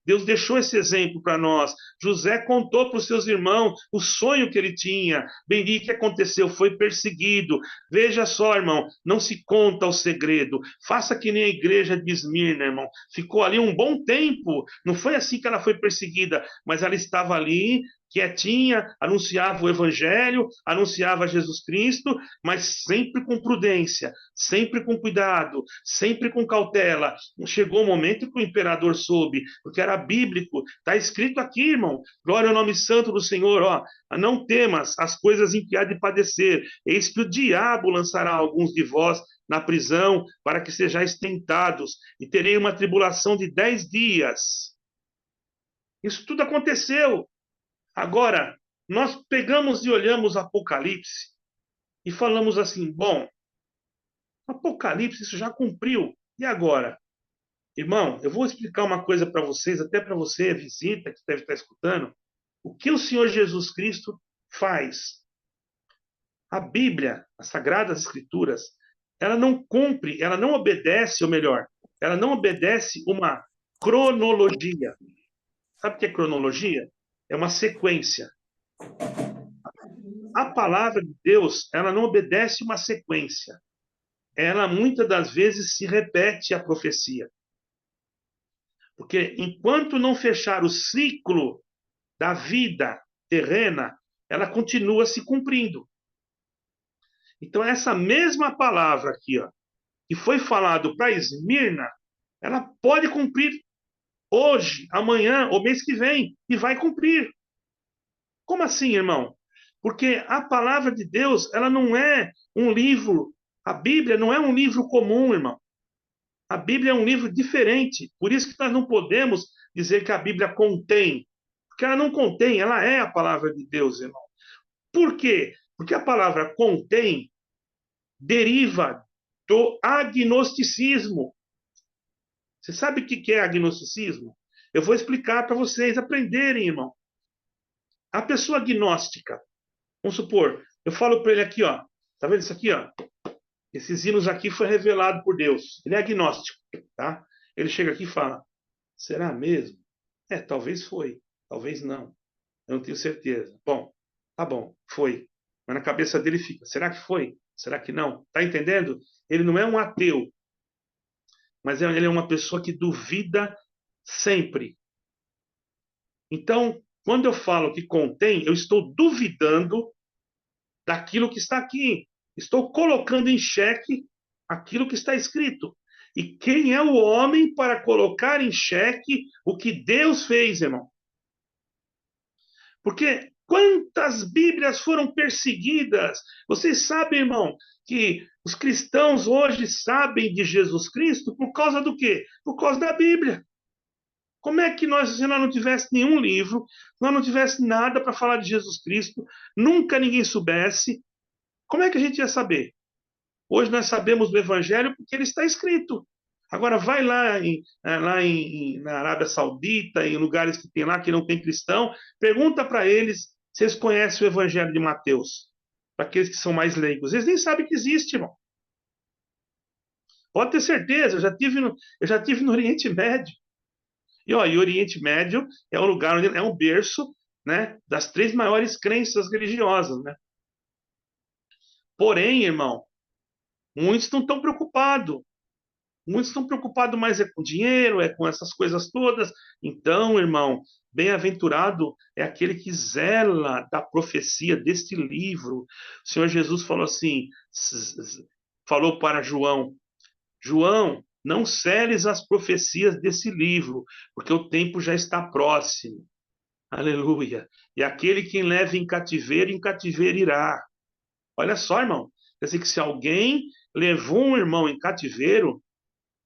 [SPEAKER 1] Deus deixou esse exemplo para nós. José contou para os seus irmãos o sonho que ele tinha. Bem, o que aconteceu? Foi perseguido. Veja só, irmão, não se conta o segredo. Faça que nem a igreja de Esmirna, irmão. Ficou ali um bom tempo. Não foi assim que ela foi perseguida, mas ela estava ali quietinha, anunciava o evangelho, anunciava Jesus Cristo, mas sempre com prudência, sempre com cuidado, sempre com cautela. Chegou o momento que o imperador soube, porque era bíblico, está escrito aqui, irmão, glória ao nome santo do Senhor, ó, não temas as coisas em que há de padecer, eis que o diabo lançará alguns de vós na prisão, para que sejais tentados, e terei uma tribulação de 10 dias. Isso tudo aconteceu. Agora, nós pegamos e olhamos Apocalipse e falamos assim: bom, Apocalipse isso já cumpriu. E agora? Irmão, eu vou explicar uma coisa para vocês, até para você, visita, que deve estar escutando. O que o Senhor Jesus Cristo faz? A Bíblia, as Sagradas Escrituras, ela não cumpre, ela não obedece, ou melhor, ela não obedece uma cronologia. Sabe o que é cronologia? É uma sequência. A palavra de Deus, ela não obedece uma sequência. Ela muitas das vezes se repete a profecia. Porque enquanto não fechar o ciclo da vida terrena, ela continua se cumprindo. Então, essa mesma palavra aqui, ó, que foi falado para Esmirna, ela pode cumprir hoje, amanhã ou mês que vem, e vai cumprir. Como assim, irmão? Porque a palavra de Deus, ela não é um livro, a Bíblia não é um livro comum, irmão. A Bíblia é um livro diferente. Por isso que nós não podemos dizer que a Bíblia contém. Porque ela não contém, ela é a palavra de Deus, irmão. Por quê? Porque a palavra contém deriva do agnosticismo. Você sabe o que é agnosticismo? Eu vou explicar para vocês aprenderem, irmão. A pessoa agnóstica, vamos supor, eu falo para ele aqui, ó, tá vendo isso aqui, ó? Esses hinos aqui foi revelado por Deus. Ele é agnóstico, tá? Ele chega aqui e fala: será mesmo? É, talvez foi, talvez não. Eu não tenho certeza. Bom, tá bom, foi. Mas na cabeça dele fica: será que foi? Será que não? Tá entendendo? Ele não é um ateu, mas ele é uma pessoa que duvida sempre. Então, quando eu falo que contém, eu estou duvidando daquilo que está aqui. Estou colocando em xeque aquilo que está escrito. E quem é o homem para colocar em xeque o que Deus fez, irmão? Porque quantas Bíblias foram perseguidas? Vocês sabem, irmão, que os cristãos hoje sabem de Jesus Cristo por causa do quê? Por causa da Bíblia. Como é que nós, se nós não tivesse nenhum livro, se nós não tivesse nada para falar de Jesus Cristo, nunca ninguém soubesse, como é que a gente ia saber? Hoje nós sabemos do Evangelho porque ele está escrito. Agora vai na Arábia Saudita, em lugares que tem lá que não tem cristão, pergunta para eles se eles conhecem o Evangelho de Mateus. Para aqueles que são mais leigos. Eles nem sabem que existe, irmão. Pode ter certeza, eu já tive no Oriente Médio. E o Oriente Médio é um lugar onde é um berço, né, das três maiores crenças religiosas, né? Porém, irmão, muitos não estão preocupados. Muitos estão preocupados mais é com dinheiro, é com essas coisas todas. Então, irmão, bem-aventurado é aquele que zela da profecia deste livro. O Senhor Jesus falou assim, falou para João, João, não celes as profecias desse livro, porque o tempo já está próximo. Aleluia. E aquele quem leva em cativeiro irá. Olha só, irmão. Quer dizer que se alguém levou um irmão em cativeiro,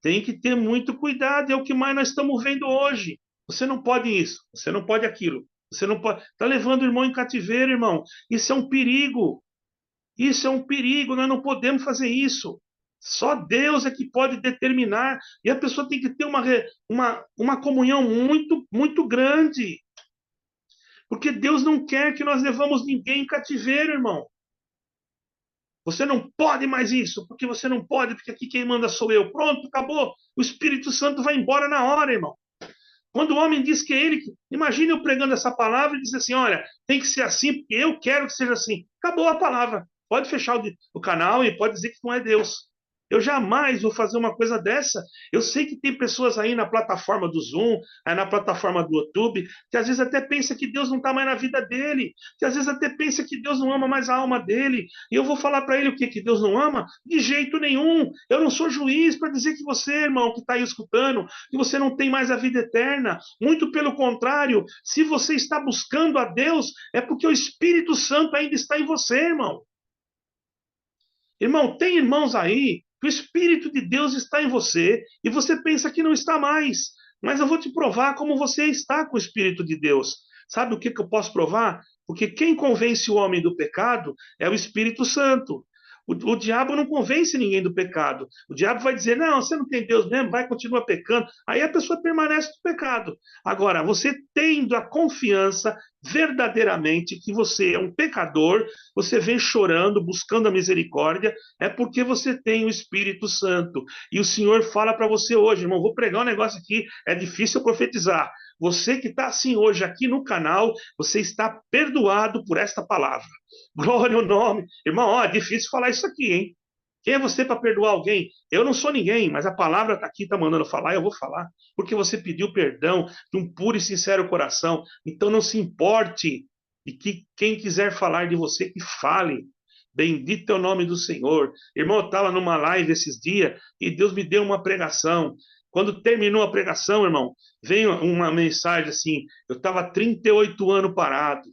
[SPEAKER 1] tem que ter muito cuidado. É o que mais nós estamos vendo hoje. Você não pode isso, você não pode aquilo. Você não pode. Está levando o irmão em cativeiro, irmão. Isso é um perigo. Isso é um perigo. Nós não podemos fazer isso. Só Deus é que pode determinar. E a pessoa tem que ter uma comunhão muito, muito grande. Porque Deus não quer que nós levamos ninguém em cativeiro, irmão. Você não pode mais isso, porque você não pode, porque aqui quem manda sou eu. Pronto, acabou. O Espírito Santo vai embora na hora, irmão. Quando o homem diz que é ele, imagine eu pregando essa palavra e diz assim: olha, tem que ser assim, porque eu quero que seja assim. Acabou a palavra. Pode fechar o canal e pode dizer que não é Deus. Eu jamais vou fazer uma coisa dessa. Eu sei que tem pessoas aí na plataforma do Zoom, aí na plataforma do YouTube, que às vezes até pensa que Deus não está mais na vida dele, que às vezes até pensa que Deus não ama mais a alma dele. E eu vou falar para ele o que? Que Deus não ama? De jeito nenhum. Eu não sou juiz para dizer que você, irmão, que está aí escutando, que você não tem mais a vida eterna. Muito pelo contrário, se você está buscando a Deus, é porque o Espírito Santo ainda está em você, irmão. Irmão, tem irmãos aí que o Espírito de Deus está em você e você pensa que não está mais. Mas eu vou te provar como você está com o Espírito de Deus. Sabe o que eu posso provar? Porque quem convence o homem do pecado é o Espírito Santo. O diabo não convence ninguém do pecado. O diabo vai dizer: não, você não tem Deus mesmo, vai, continua pecando. Aí a pessoa permanece no pecado. Agora, você tendo a confiança verdadeiramente que você é um pecador, você vem chorando, buscando a misericórdia, é porque você tem o Espírito Santo. E o Senhor fala para você hoje, irmão, vou pregar um negócio aqui, é difícil profetizar. Você que está assim hoje aqui no canal, você está perdoado por esta palavra. Glória ao nome. Irmão, ó, é difícil falar isso aqui, hein? Quem é você para perdoar alguém? Eu não sou ninguém, mas a palavra está aqui, está mandando falar, eu vou falar. Porque você pediu perdão de um puro e sincero coração. Então não se importe. E que quem quiser falar de você, que fale. Bendito é o nome do Senhor. Irmão, eu estava numa live esses dias e Deus me deu uma pregação. Quando terminou a pregação, irmão, veio uma mensagem assim: eu estava 38 anos parado.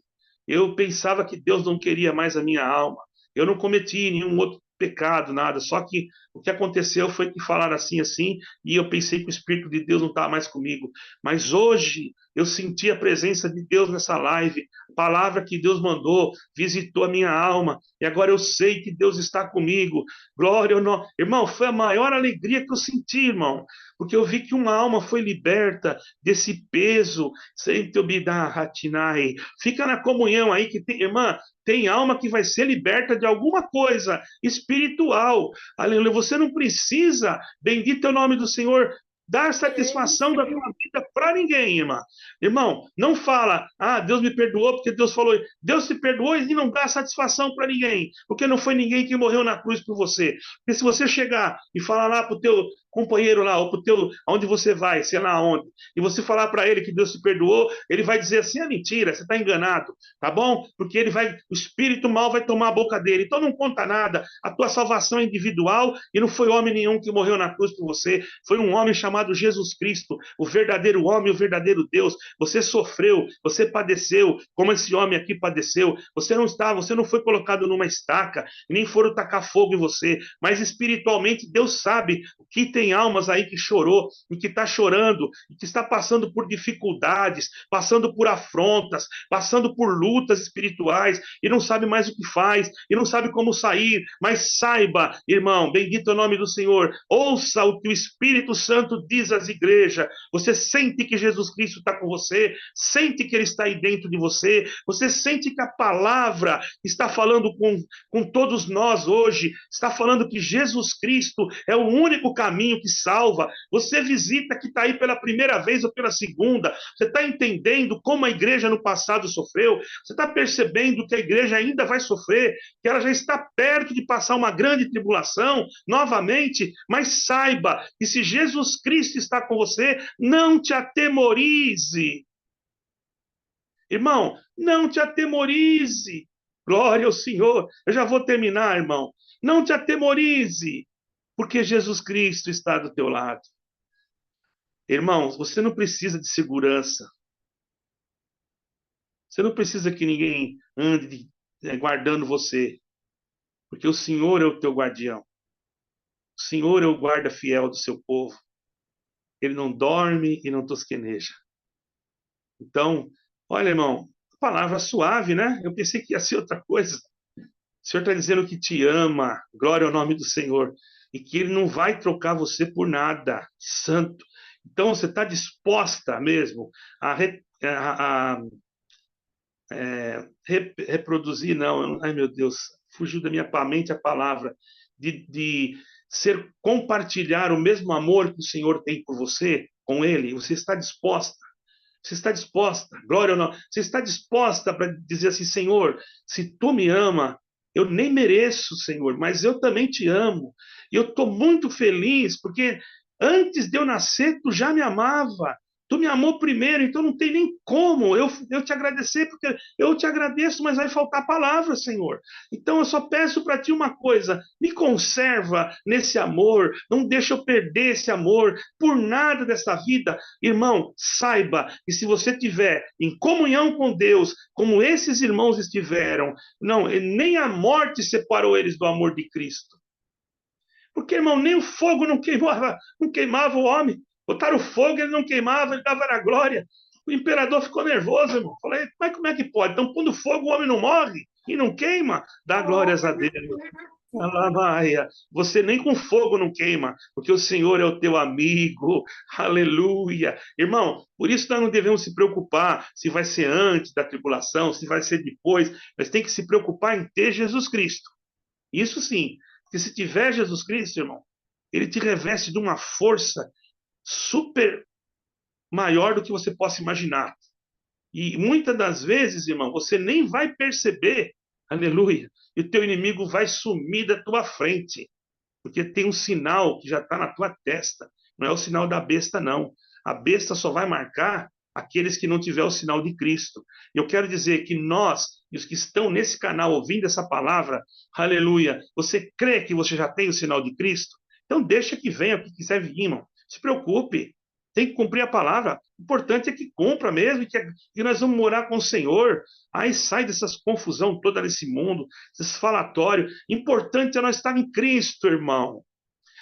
[SPEAKER 1] Eu pensava que Deus não queria mais a minha alma. Eu não cometi nenhum outro pecado, nada. Só que o que aconteceu foi que falaram assim, assim, e eu pensei que o Espírito de Deus não estava mais comigo. Mas hoje eu senti a presença de Deus nessa live. A palavra que Deus mandou visitou a minha alma. E agora eu sei que Deus está comigo. Glória ao nome. Irmão, foi a maior alegria que eu senti, irmão. Porque eu vi que uma alma foi liberta desse peso. Fica na comunhão aí que tem, irmã, tem alma que vai ser liberta de alguma coisa espiritual. Aleluia. Você não precisa, bendito é o nome do Senhor, dar satisfação da tua vida para ninguém, irmã. Irmão, não fala: ah, Deus me perdoou porque Deus falou. Deus te perdoou e não dá satisfação para ninguém, porque não foi ninguém que morreu na cruz por você. Porque se você chegar e falar lá pro teu companheiro lá, ou pro teu, aonde você vai, sei lá onde, e você falar para ele que Deus te perdoou, ele vai dizer assim: é mentira, você está enganado, tá bom? Porque ele vai, o espírito mal vai tomar a boca dele. Então não conta nada. A tua salvação é individual e não foi homem nenhum que morreu na cruz por você. Foi um homem chamado Jesus Cristo, o verdadeiro homem, o verdadeiro Deus. Você sofreu, você padeceu, como esse homem aqui padeceu. Você não foi colocado numa estaca, nem foram tacar fogo em você, mas espiritualmente Deus sabe que tem almas aí que chorou, e que está chorando, e que está passando por dificuldades, passando por afrontas, passando por lutas espirituais, e não sabe mais o que faz, e não sabe como sair. Mas saiba, irmão, bendito é o nome do Senhor, ouça o que o Espírito Santo diz às igrejas. Você sente que Jesus Cristo está com você, sente que Ele está aí dentro de você, você sente que a palavra está falando com todos nós hoje, está falando que Jesus Cristo é o único caminho caminho que salva. Você visita que está aí pela primeira vez ou pela segunda. Você está entendendo como a igreja no passado sofreu? Você está percebendo que a igreja ainda vai sofrer, que ela já está perto de passar uma grande tribulação novamente? Mas saiba que se Jesus Cristo está com você, não te atemorize. Irmão, não te atemorize. Glória ao Senhor. Eu já vou terminar, irmão. Não te atemorize, porque Jesus Cristo está do teu lado. Irmãos, você não precisa de segurança. Você não precisa que ninguém ande guardando você, porque o Senhor é o teu guardião. O Senhor é o guarda fiel do seu povo. Ele não dorme e não tosqueneja. Então, olha, irmão, palavra suave, né? Eu pensei que ia ser outra coisa. O Senhor está dizendo que te ama, glória ao nome do Senhor, e que Ele não vai trocar você por nada, santo. Então, você está disposta mesmo reproduzir, não, ai meu Deus, fugiu da minha mente a palavra, de compartilhar o mesmo amor que o Senhor tem por você, com Ele. Você está disposta? Você está disposta, glória ou não? Você está disposta para dizer assim, Senhor, se tu me ama, eu nem mereço, Senhor, mas eu também te amo. E eu estou muito feliz, porque antes de eu nascer, tu já me amava. Tu me amou primeiro, então não tem nem como eu te agradecer, porque eu te agradeço, mas vai faltar palavras, Senhor. Então eu só peço para ti uma coisa: me conserva nesse amor, não deixa eu perder esse amor por nada dessa vida. Irmão, saiba que se você estiver em comunhão com Deus, como esses irmãos estiveram, não, nem a morte separou eles do amor de Cristo. Porque, irmão, nem o fogo não queimava o homem. Botaram o fogo, ele não queimava, ele dava na glória. O imperador ficou nervoso, irmão. Falei, mas como é que pode? Então, pondo fogo, o homem não morre e não queima. Dá glórias a Deus. Alamaia. Você nem com fogo não queima, porque o Senhor é o teu amigo. Aleluia. Irmão, por isso nós não devemos se preocupar se vai ser antes da tribulação, se vai ser depois. Mas tem que se preocupar em ter Jesus Cristo. Isso sim, porque se tiver Jesus Cristo, irmão, ele te reveste de uma força super maior do que você possa imaginar. E muitas das vezes, irmão, você nem vai perceber, aleluia, e o teu inimigo vai sumir da tua frente, porque tem um sinal que já está na tua testa. Não é o sinal da besta, não. A besta só vai marcar aqueles que não tiver o sinal de Cristo. E eu quero dizer que nós, e os que estão nesse canal ouvindo essa palavra, aleluia, você crê que você já tem o sinal de Cristo? Então deixa que venha o que quiser vir, irmão. Se preocupe. Tem que cumprir a palavra. O importante é que cumpra mesmo, que nós vamos morar com o Senhor. Aí sai dessas confusão toda nesse mundo, esses falatórios. Importante é nós estar em Cristo, irmão.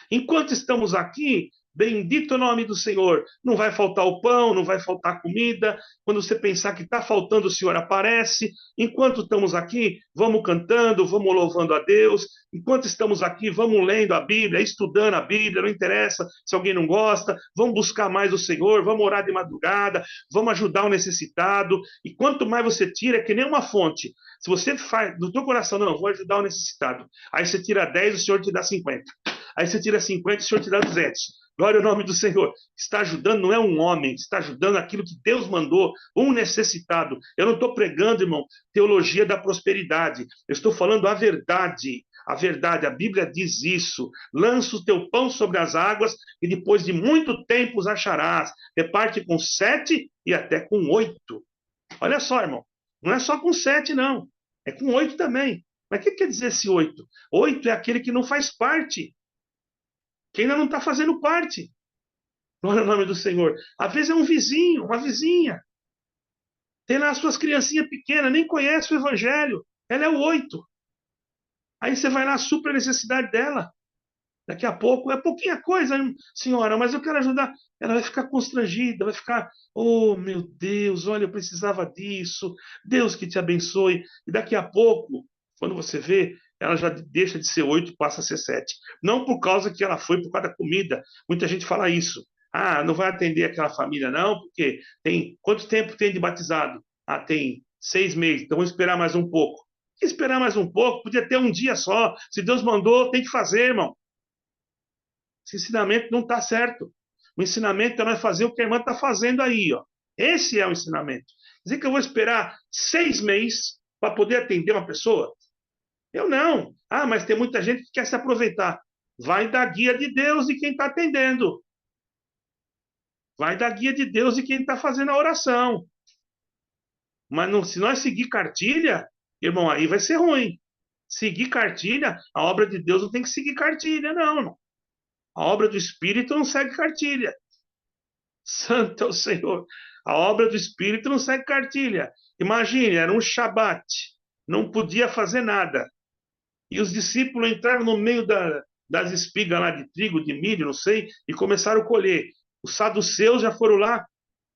[SPEAKER 1] Enquanto estamos aqui, bendito o nome do Senhor. Não vai faltar o pão, não vai faltar comida. Quando você pensar que está faltando, o Senhor aparece. Enquanto estamos aqui, vamos cantando, vamos louvando a Deus. Enquanto estamos aqui, vamos lendo a Bíblia, estudando a Bíblia. Não interessa se alguém não gosta. Vamos buscar mais o Senhor, vamos orar de madrugada, vamos ajudar o necessitado. E quanto mais você tira, é que nem uma fonte. Se você faz do teu coração, não, vou ajudar o necessitado. Aí você tira 10, o Senhor te dá 50. Aí você tira 50 e o Senhor te dá 200. Glória ao nome do Senhor. Está ajudando, não é um homem, está ajudando aquilo que Deus mandou, um necessitado. Eu não estou pregando, irmão, teologia da prosperidade. Eu estou falando a verdade. A verdade, a Bíblia diz isso. Lança o teu pão sobre as águas e depois de muito tempo os acharás. Reparte com 7 e até com 8. Olha só, irmão. Não é só com 7, não. É com 8 também. Mas o que quer dizer esse 8? 8 é aquele que não faz parte, que ainda não está fazendo parte. Glória ao nome do Senhor. Às vezes é um vizinho, uma vizinha. Tem lá as suas criancinhas pequenas, nem conhece o Evangelho. Ela é o 8. Aí você vai lá, supra a necessidade dela. Daqui a pouco, é pouquinha coisa, senhora, mas eu quero ajudar. Ela vai ficar constrangida, vai ficar, oh meu Deus, olha, eu precisava disso. Deus que te abençoe. E daqui a pouco, quando você vê, ela já deixa de ser 8 e passa a ser 7. Não por causa que ela foi por causa da comida. Muita gente fala isso. Ah, não vai atender aquela família, não, porque tem. Quanto tempo tem de batizado? Ah, tem 6 meses, então vamos esperar mais um pouco. Esperar mais um pouco, podia ter um dia só. Se Deus mandou, tem que fazer, irmão. Esse ensinamento não está certo. O ensinamento é nós fazer o que a irmã está fazendo aí, ó. Esse é o ensinamento. Dizer que eu vou esperar 6 meses para poder atender uma pessoa? Eu não. Ah, mas tem muita gente que quer se aproveitar. Vai da guia de Deus e quem está atendendo. Vai da guia de Deus e quem está fazendo a oração. Mas não, se nós seguir cartilha, irmão, aí vai ser ruim. Seguir cartilha, a obra de Deus não tem que seguir cartilha, não, irmão. A obra do Espírito não segue cartilha. Santo é o Senhor. A obra do Espírito não segue cartilha. Imagine, era um Shabat. Não podia fazer nada. E os discípulos entraram no meio das espigas lá de trigo, de milho, não sei, e começaram a colher. Os saduceus já foram lá.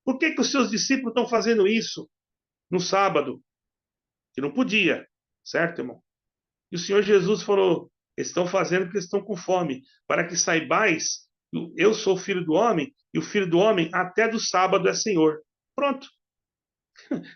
[SPEAKER 1] Por que os seus discípulos estão fazendo isso no sábado? Que não podia, certo, irmão? E o Senhor Jesus falou: eles estão fazendo porque estão com fome, para que saibais, eu sou o filho do homem, e o filho do homem até do sábado é Senhor. Pronto.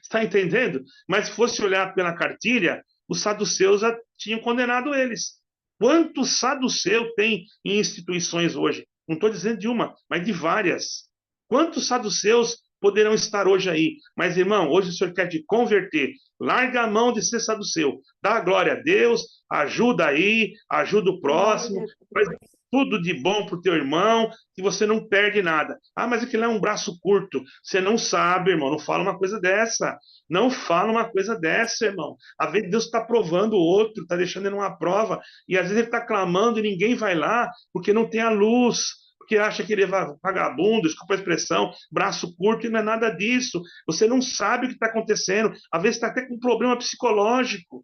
[SPEAKER 1] Está entendendo? Mas se fosse olhar pela cartilha, os saduceus já tinham condenado eles. Quantos saduceus tem em instituições hoje? Não estou dizendo de uma, mas de várias. Quantos saduceus poderão estar hoje aí? Mas, irmão, hoje o Senhor quer te converter. Larga a mão de ser saduceu. Dá glória a Deus, ajuda aí, ajuda o próximo, faz tudo de bom para o teu irmão, que você não perde nada. Ah, mas aquilo é um braço curto. Você não sabe, irmão. Não fala uma coisa dessa. Não fala uma coisa dessa, irmão. Às vezes Deus está provando o outro, está deixando ele numa prova, e às vezes ele está clamando e ninguém vai lá, porque não tem a luz, porque acha que ele é vagabundo, desculpa a expressão, braço curto, e não é nada disso. Você não sabe o que está acontecendo. Às vezes está até com um problema psicológico.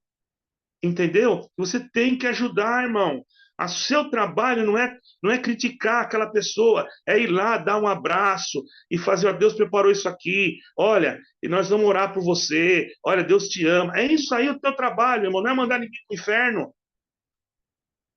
[SPEAKER 1] Entendeu? Você tem que ajudar, irmão. O seu trabalho não é criticar aquela pessoa, é ir lá dar um abraço e fazer, ó, Deus preparou isso aqui, olha, e nós vamos orar por você, olha, Deus te ama. É isso aí o teu trabalho, irmão, não é mandar ninguém para o inferno.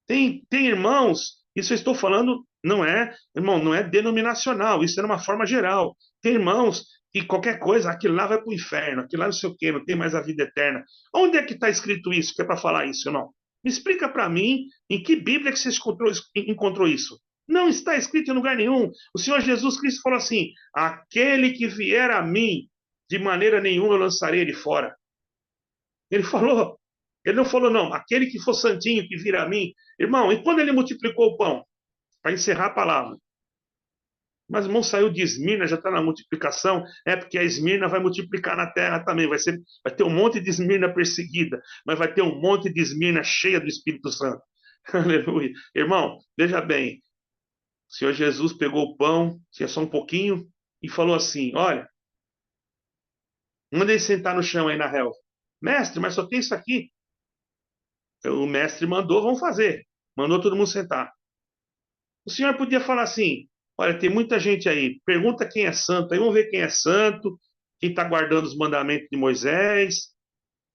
[SPEAKER 1] Tem irmãos, isso eu estou falando, não é, irmão, não é denominacional, isso é uma forma geral. Tem irmãos que qualquer coisa, aquilo lá vai para o inferno, aquilo lá não sei o quê, não tem mais a vida eterna. Onde é que está escrito isso, que é para falar isso, irmão? Me explica para mim em que Bíblia que você encontrou isso. Não está escrito em lugar nenhum. O Senhor Jesus Cristo falou assim: aquele que vier a mim, de maneira nenhuma eu lançarei ele fora. Ele falou, ele não falou, não, aquele que for santinho, que vir a mim. Irmão, e quando ele multiplicou o pão? Para encerrar a palavra. Mas o irmão saiu de Esmirna, já está na multiplicação, é porque a Esmirna vai multiplicar na terra também, vai ter um monte de Esmirna perseguida, mas vai ter um monte de Esmirna cheia do Espírito Santo. Aleluia. Irmão, veja bem, o Senhor Jesus pegou o pão, tinha só um pouquinho, e falou assim: olha, manda ele sentar no chão aí na relva. Mestre, mas só tem isso aqui. O mestre mandou, vamos fazer. Mandou todo mundo sentar. O senhor podia falar assim: olha, tem muita gente aí, pergunta quem é santo, aí vamos ver quem é santo, quem está guardando os mandamentos de Moisés,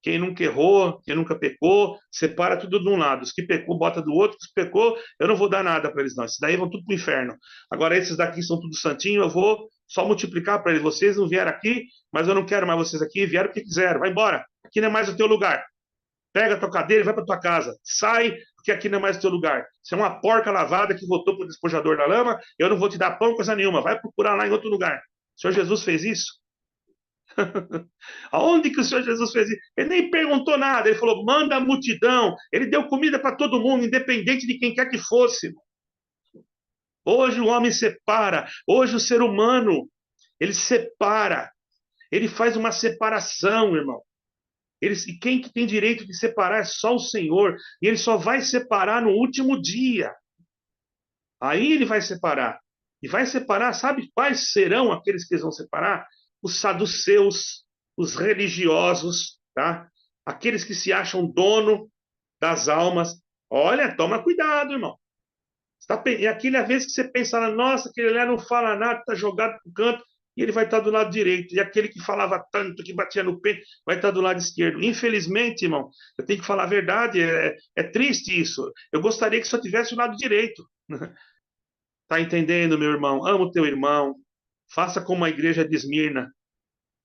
[SPEAKER 1] quem nunca errou, quem nunca pecou, separa tudo de um lado. Os que pecou, bota do outro, os que pecou, eu não vou dar nada para eles, não. Esses daí vão tudo para o inferno. Agora, esses daqui são tudo santinho, eu vou só multiplicar para eles. Vocês não vieram aqui, mas eu não quero mais vocês aqui, vieram porque quiseram. Vai embora, aqui não é mais o teu lugar. Pega a tua cadeira e vai para tua casa. Sai, porque aqui não é mais o teu lugar. Você é uma porca lavada que voltou para o despojador da lama. Eu não vou te dar pão, coisa nenhuma. Vai procurar lá em outro lugar. O Senhor Jesus fez isso? Aonde que o Senhor Jesus fez isso? Ele nem perguntou nada. Ele falou: manda a multidão. Ele deu comida para todo mundo, independente de quem quer que fosse. Hoje o homem separa. Hoje o ser humano, ele separa. Ele faz uma separação, irmão. E quem que tem direito de separar é só o Senhor. E ele só vai separar no último dia. Aí ele vai separar. E vai separar, sabe quais serão aqueles que eles vão separar? Os saduceus, os religiosos, tá? Aqueles que se acham dono das almas. Olha, toma cuidado, irmão. É aquela vez que você pensa, nossa, aquele lá não fala nada, está jogado para o canto, e ele vai estar do lado direito. E aquele que falava tanto, que batia no peito, vai estar do lado esquerdo. Infelizmente, irmão, eu tenho que falar a verdade, é triste isso. Eu gostaria que só tivesse o lado direito. Tá entendendo, meu irmão? Amo o teu irmão. Faça como a igreja de Esmirna.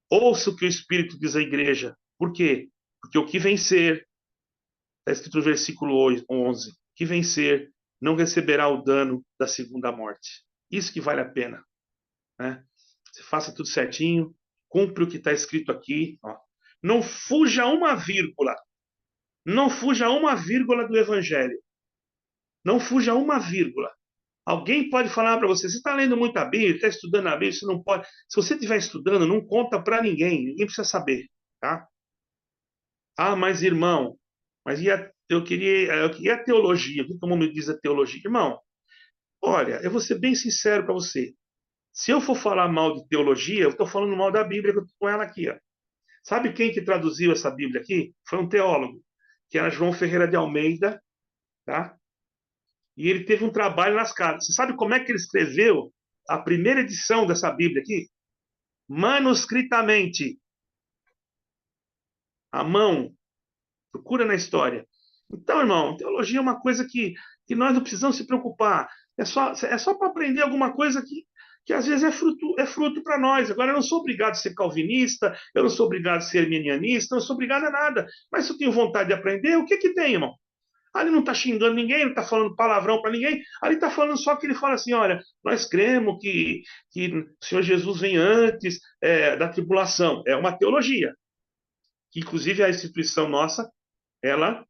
[SPEAKER 1] Ouça o que o Espírito diz à igreja. Por quê? Porque o que vencer, está escrito no versículo 11, o que vencer não receberá o dano da segunda morte. Isso que vale a pena, né? Você faça tudo certinho, cumpre o que está escrito aqui, ó. Não fuja uma vírgula. Não fuja uma vírgula do evangelho. Não fuja uma vírgula. Alguém pode falar para você, você está lendo muito a Bíblia, está estudando a Bíblia, você não pode. Se você estiver estudando, não conta para ninguém, ninguém precisa saber, tá? Ah, mas irmão, eu queria a teologia, viu como me diz a teologia? Irmão, olha, eu vou ser bem sincero para você. Se eu for falar mal de teologia, eu estou falando mal da Bíblia, que eu estou com ela aqui, ó. Sabe quem que traduziu essa Bíblia aqui? Foi um teólogo, que era João Ferreira de Almeida, tá? E ele teve um trabalho nas casas. Você sabe como é que ele escreveu a primeira edição dessa Bíblia aqui? Manuscritamente, à mão. Procura na história. Então, irmão, teologia é uma coisa que nós não precisamos se preocupar. É só para aprender alguma coisa que às vezes é fruto para nós. Agora, eu não sou obrigado a ser calvinista, eu não sou obrigado a ser arminianista, eu não sou obrigado a nada. Mas se eu tenho vontade de aprender, o que tem, irmão? Ali não está xingando ninguém, não está falando palavrão para ninguém. Ali está falando só que ele fala assim: olha, nós cremos que o Senhor Jesus vem antes da tribulação. É uma teologia. Que, inclusive, a instituição nossa, ela,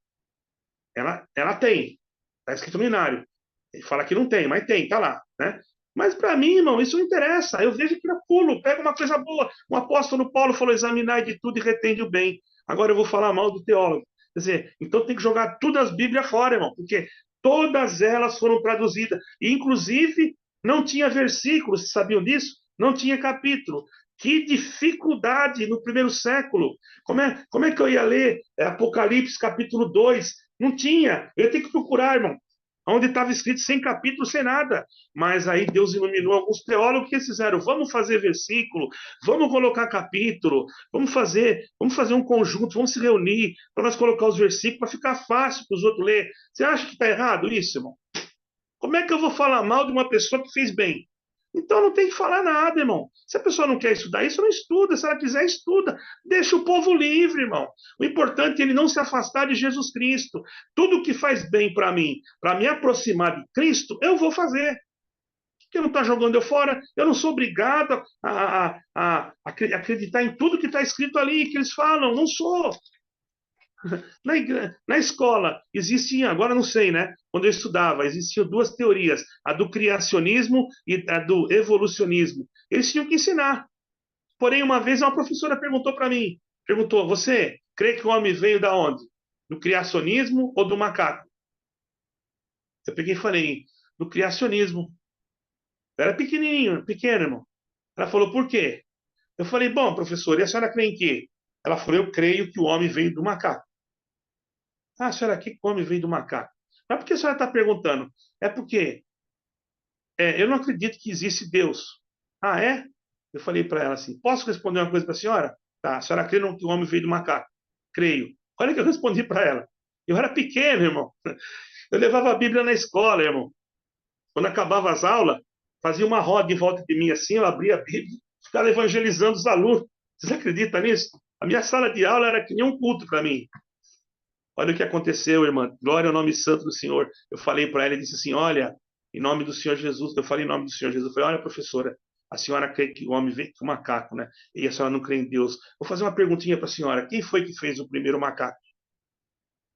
[SPEAKER 1] ela tem. Está escrito no inário. Ele fala que não tem, mas tem, está lá. Né? Mas para mim, irmão, isso não interessa. Eu vejo que eu pulo, pego uma coisa boa. O apóstolo Paulo falou: examinar de tudo e retende o bem. Agora eu vou falar mal do teólogo. Quer dizer, então tem que jogar tudo as Bíblias fora, irmão, porque todas elas foram traduzidas. E, inclusive, não tinha versículo, vocês sabiam disso? Não tinha capítulo. Que dificuldade no primeiro século. Como é que eu ia ler Apocalipse capítulo 2? Não tinha. Eu ia ter que procurar, irmão, onde estava escrito sem capítulo, sem nada. Mas aí Deus iluminou alguns teólogos que eles fizeram: vamos fazer versículo, vamos colocar capítulo, vamos fazer um conjunto, vamos se reunir para nós colocar os versículos para ficar fácil para os outros ler. Você acha que está errado isso, irmão? Como é que eu vou falar mal de uma pessoa que fez bem? Então não tem que falar nada, irmão. Se a pessoa não quer estudar isso, não estuda. Se ela quiser, estuda. Deixa o povo livre, irmão. O importante é ele não se afastar de Jesus Cristo. Tudo que faz bem para mim, para me aproximar de Cristo, eu vou fazer. Porque não está jogando eu fora. Eu não sou obrigado a acreditar em tudo que está escrito ali, que eles falam. Não sou. Na escola existiam, agora não sei, né? Quando eu estudava, existiam duas teorias, a do criacionismo e a do evolucionismo. Eles tinham que ensinar. Porém, uma vez uma professora perguntou para mim, você crê que o homem veio da onde? Do criacionismo ou do macaco? Eu peguei e falei, do criacionismo. Eu era pequenininho, pequeno, irmão. Ela falou, por quê? Eu falei, bom, professor, e a senhora crê em quê? Ela falou, eu creio que o homem veio do macaco. Ah, a senhora, que come veio do macaco? Mas por que a senhora está perguntando? É porque eu não acredito que existe Deus. Ah, é? Eu falei para ela assim: posso responder uma coisa para a senhora? Tá, a senhora crê que o homem veio do macaco? Creio. Olha o que eu respondi para ela. Eu era pequeno, irmão. Eu levava a Bíblia na escola, irmão. Quando acabava as aulas, fazia uma roda em volta de mim assim, eu abria a Bíblia, ficava evangelizando os alunos. Vocês acreditam nisso? A minha sala de aula era que nem um culto para mim. Olha o que aconteceu, irmã. Glória ao nome santo do Senhor. Eu falei para ela e disse assim: olha, em nome do Senhor Jesus. Eu falei em nome do Senhor Jesus. Eu falei: olha, professora, a senhora crê que o homem veio com o macaco, né? E a senhora não crê em Deus. Vou fazer uma perguntinha para a senhora: quem foi que fez o primeiro macaco?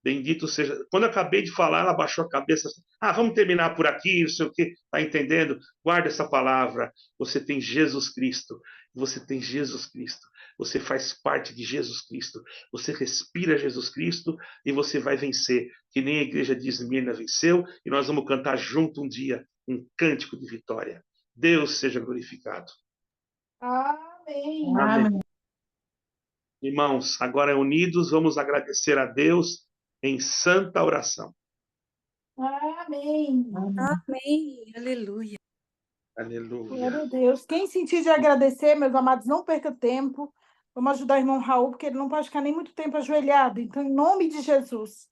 [SPEAKER 1] Bendito seja. Quando eu acabei de falar, ela baixou a cabeça. Ah, vamos terminar por aqui, não sei o quê. Está entendendo? Guarda essa palavra. Você tem Jesus Cristo. Você tem Jesus Cristo. Você faz parte de Jesus Cristo. Você respira Jesus Cristo e você vai vencer. Que nem a igreja de Esmirna venceu. E nós vamos cantar junto um dia um cântico de vitória. Deus seja glorificado.
[SPEAKER 2] Amém.
[SPEAKER 1] Amém. Irmãos, agora unidos, vamos agradecer a Deus em santa oração.
[SPEAKER 2] Amém.
[SPEAKER 3] Amém. Aleluia.
[SPEAKER 1] Aleluia.
[SPEAKER 2] Glória a Deus. Quem sentir de agradecer, meus amados, não perca tempo. Vamos ajudar o irmão Raul, porque ele não pode ficar nem muito tempo ajoelhado. Então, em nome de Jesus,